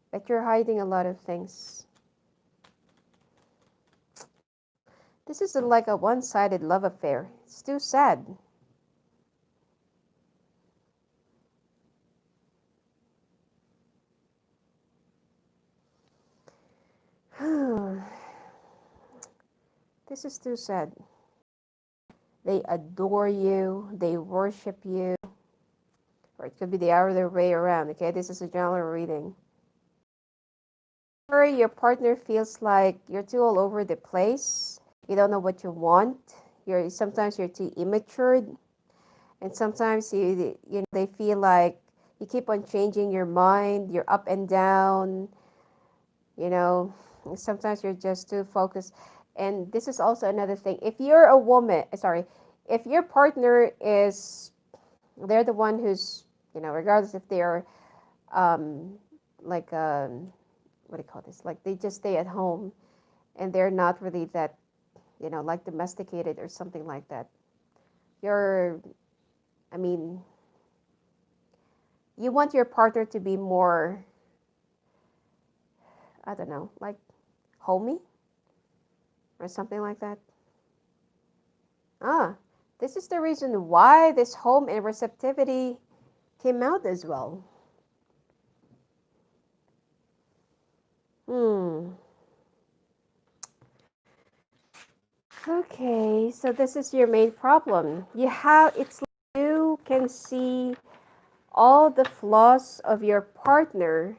but you're hiding a lot of things. This isn't like a one-sided love affair. It's too sad. This is too sad. They adore you, they worship you, or it could be the other way around. Okay, this is a general reading. Or your partner feels like you're too all over the place. You don't know what you want. Sometimes you're too immature, and sometimes they feel like you keep on changing your mind. You're up and down. You know, and sometimes you're just too focused. And this is also another thing. If you're a woman, sorry, if your partner is, they're the one who's, regardless if they're like what do you call this? Like they just stay at home and they're not really that, like domesticated or something like that. You're, I mean, you want your partner to be more, I don't know, like homey or something like that. Ah, this is the reason why this home and receptivity came out as well. Hmm. Okay, so this is your main problem. It's like you can see all the flaws of your partner,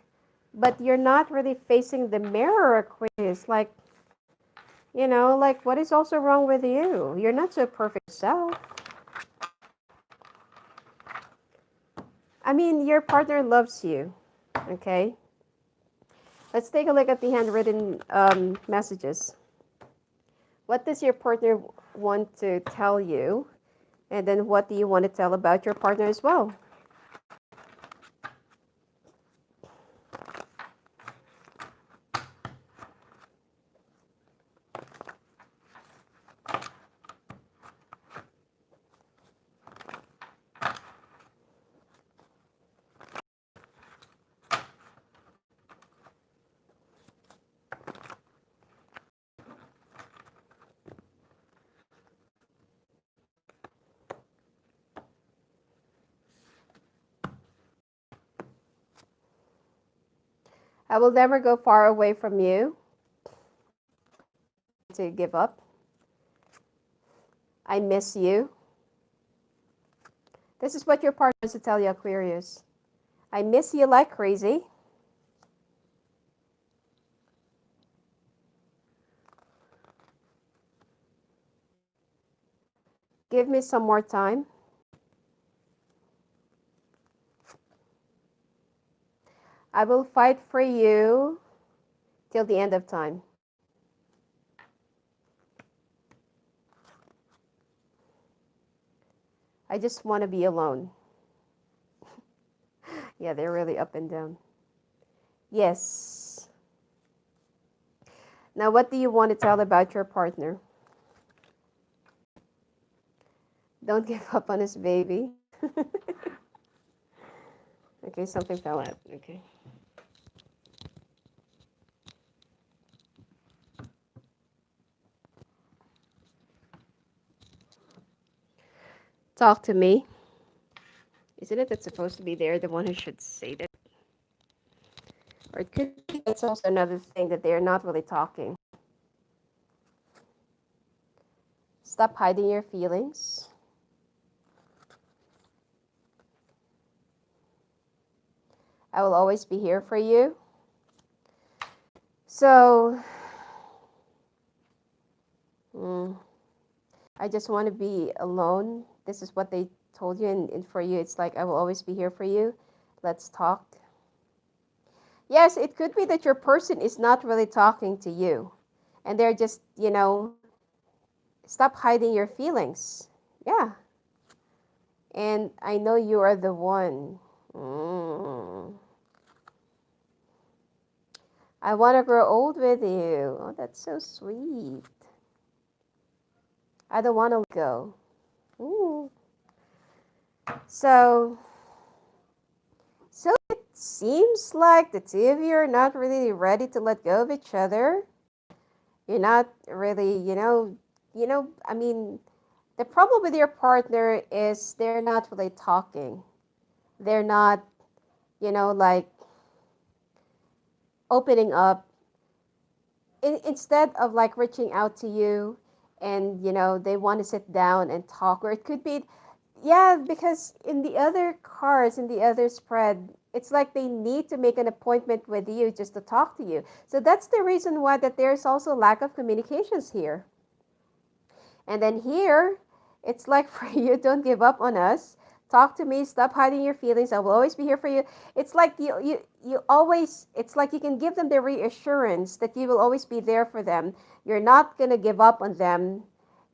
but you're not really facing the mirror, Aquarius. Like what is also wrong with you? You're not so perfect self. I mean, your partner loves you, okay? Let's take a look at the handwritten messages. What does your partner want to tell you? And then what do you want to tell about your partner as well? I will never go far away from you to give up. I miss you. This is what your partner wants to tell you, Aquarius. I miss you like crazy. Give me some more time. I will fight for you till the end of time. I just want to be alone. Yeah, they're really up and down. Yes. Now, what do you want to tell about your partner? Don't give up on his baby. Okay, something fell out. Okay. Talk to me. Isn't it that's supposed to be there, the one who should say that? Or it could be that's also another thing that they're not really talking. Stop hiding your feelings. I will always be here for you. So, I just want to be alone. This is what they told you, and for you, it's like, I will always be here for you. Let's talk. Yes, it could be that your person is not really talking to you, and they're just, stop hiding your feelings. Yeah. And I know you are the one. Mm. I want to grow old with you. Oh, that's so sweet. I don't want to go. Ooh. So it seems like the two of you are not really ready to let go of each other. You're not really, I mean, the problem with your partner is they're not really talking. They're not, like opening up. Instead of like reaching out to you and they want to sit down and talk. Or it could be, yeah, because in the other cards, in the other spread, it's like they need to make an appointment with you just to talk to you. So that's the reason why that there's also lack of communications here. And then here, it's like for you, don't give up on us. Talk to me, stop hiding your feelings. I will always be here for you. It's like you always, it's like you can give them the reassurance that you will always be there for them. You're not going to give up on them,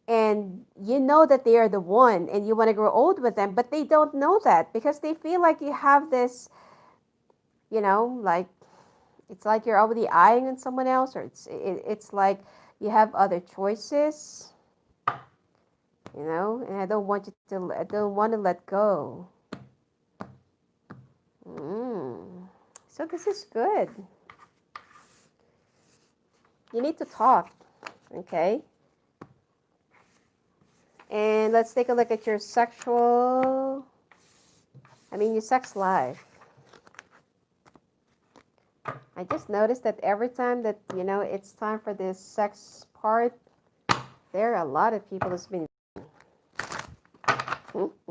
and you know that they are the one, and you want to grow old with them, but they don't know that because they feel like you have this, like it's like you're already eyeing on someone else, or it's like you have other choices, and I don't want to let go. mm. So this is good. You need to talk. Okay, and let's take a look at your your sex life. I just noticed that every time that it's time for this sex part, there are a lot of people that's been all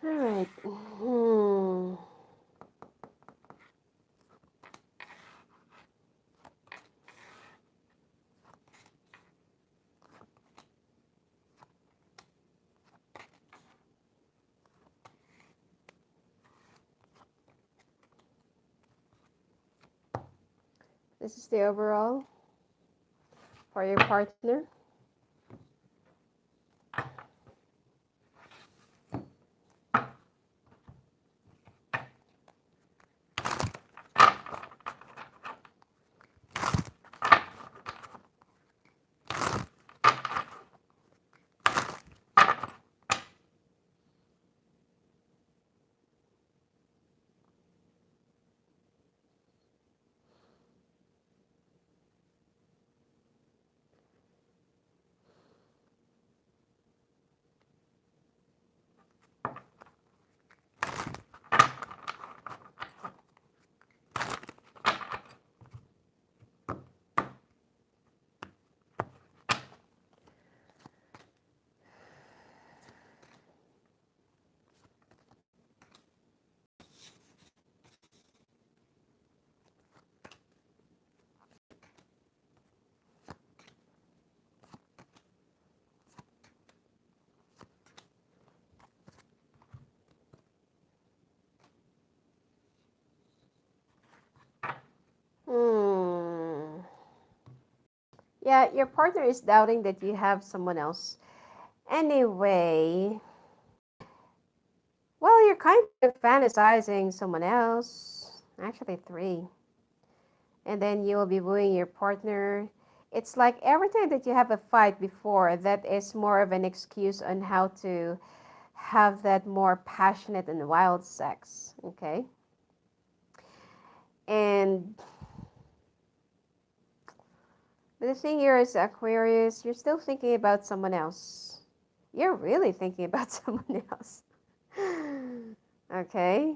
right. This is the overall for your partner. Hmm. Yeah, your partner is doubting that you have someone else. Anyway, well, you're kind of fantasizing someone else. Actually, three. And then you will be wooing your partner. It's like every time that you have a fight before, that is more of an excuse on how to have that more passionate and wild sex. Okay? And the thing here is, Aquarius, you're still thinking about someone else. You're really thinking about someone else. Okay?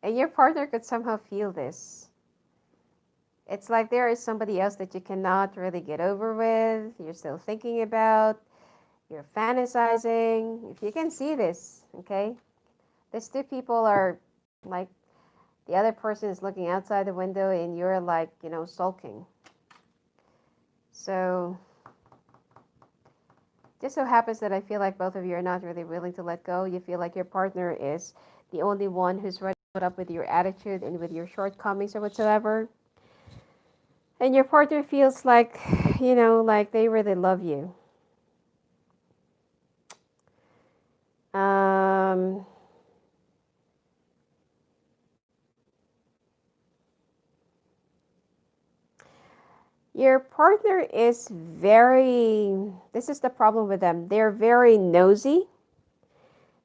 And your partner could somehow feel this. It's like there is somebody else that you cannot really get over with, you're still thinking about, you're fantasizing. If you can see this, okay? These two people are like, the other person is looking outside the window and you're like, sulking. So, just so happens that I feel like both of you are not really willing to let go. You feel like your partner is the only one who's ready to put up with your attitude and with your shortcomings or whatsoever. And your partner feels like, like they really love you. Um, your partner is this is the problem with them. They're very nosy.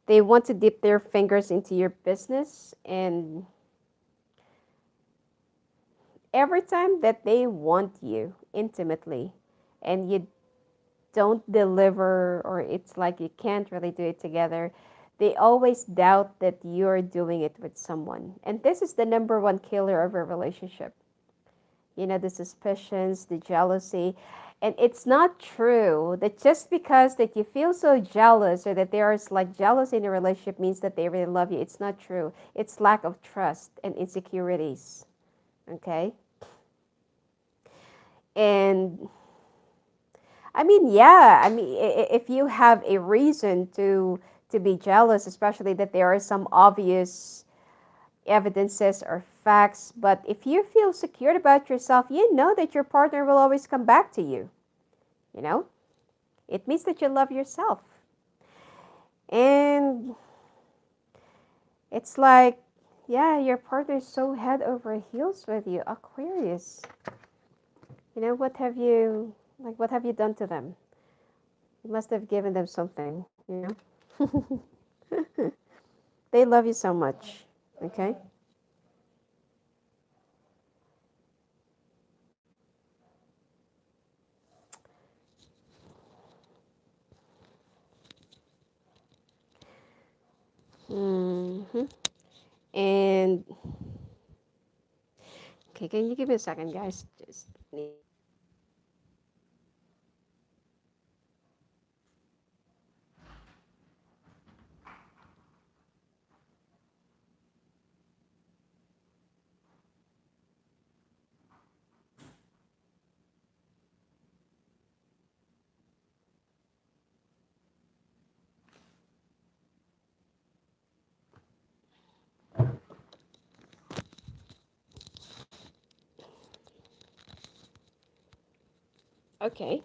They want to dip their fingers into your business, and every time that they want you intimately, and you don't deliver, or it's like you can't really do it together, they always doubt that you're doing it with someone. And this is the number one killer of a relationship. The suspicions, the jealousy. And it's not true that just because that you feel so jealous, or that there's like jealousy in a relationship, means that they really love you. It's not true. It's lack of trust and insecurities. Okay? And I mean, yeah, I mean, if you have a reason to be jealous, especially that there are some obvious evidences or facts, but if you feel secure about yourself, you know that your partner will always come back to you. You know, it means that you love yourself. And it's like, yeah, your partner is so head over heels with you, Aquarius. What have you done to them? You must have given them something. They love you so much. Okay? hmm And okay, can you give me a second, guys? Just need. Okay.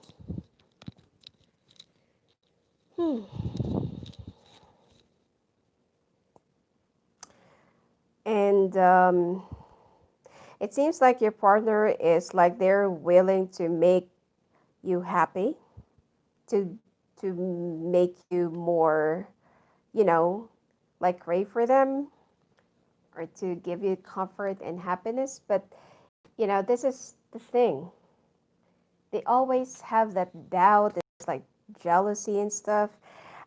Hmm. And it seems like your partner is like they're willing to make you happy, to to make you more, you know, like crave for them, or to give you comfort and happiness. But this is the thing. They always have that doubt. It's like jealousy and stuff.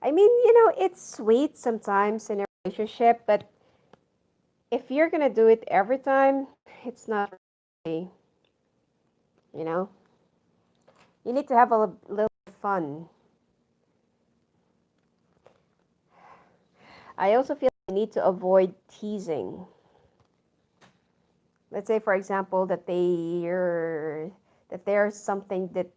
I mean, it's sweet sometimes in a relationship, but if you're gonna do it every time, it's not really, you know. You need to have a little fun. I also feel you need to avoid teasing. Let's say, for example, that there's something that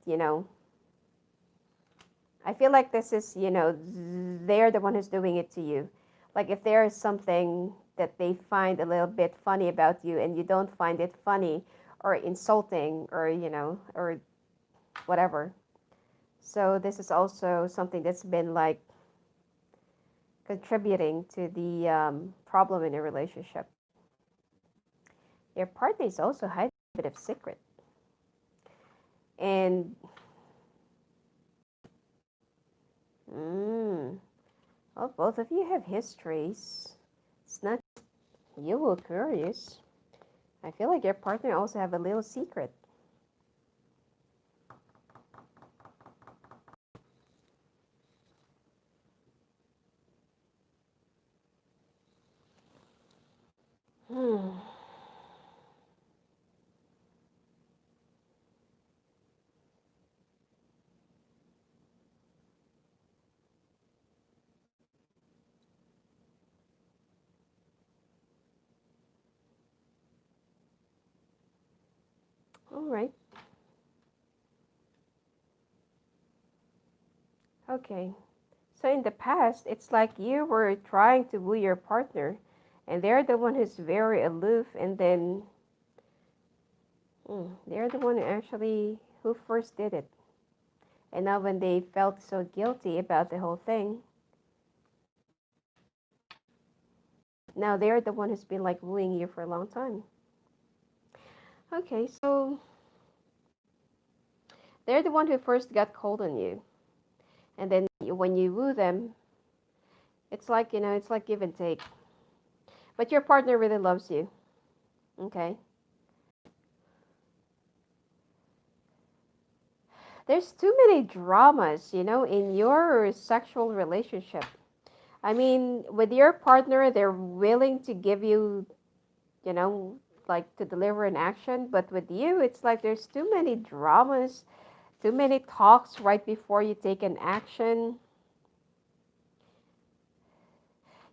I feel like this is, they're the one who's doing it to you. Like if there is something that they find a little bit funny about you and you don't find it funny or insulting, or, or whatever. So this is also something that's been like contributing to the problem in a relationship. Your partner is also hiding a bit of secret. And mm, well, both of you have histories. It's not you who are curious. I feel like your partner also have a little secret. Hmm. All right. Okay. So in the past, it's like you were trying to woo your partner, and they're the one who's very aloof, and then they're the one who first did it. And now when they felt so guilty about the whole thing, now they're the one who's been like wooing you for a long time. Okay, so they're the one who first got cold on you, and then when you woo them, it's like give and take. But your partner really loves you. Okay. There's too many dramas, in your sexual relationship. I mean, with your partner, they're willing to give you, you know, like to deliver an action, but with you, it's like there's too many dramas, too many talks right before you take an action.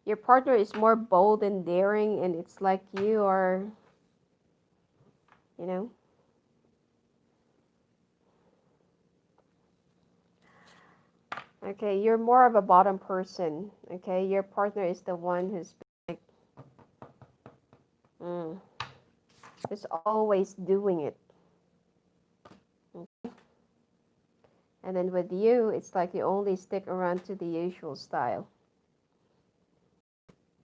Your partner is more bold and daring, and it's like you are, you know. Okay, you're more of a bottom person. Okay, your partner is the one who's like, mm, is always doing it. And then with you, it's like you only stick around to the usual style.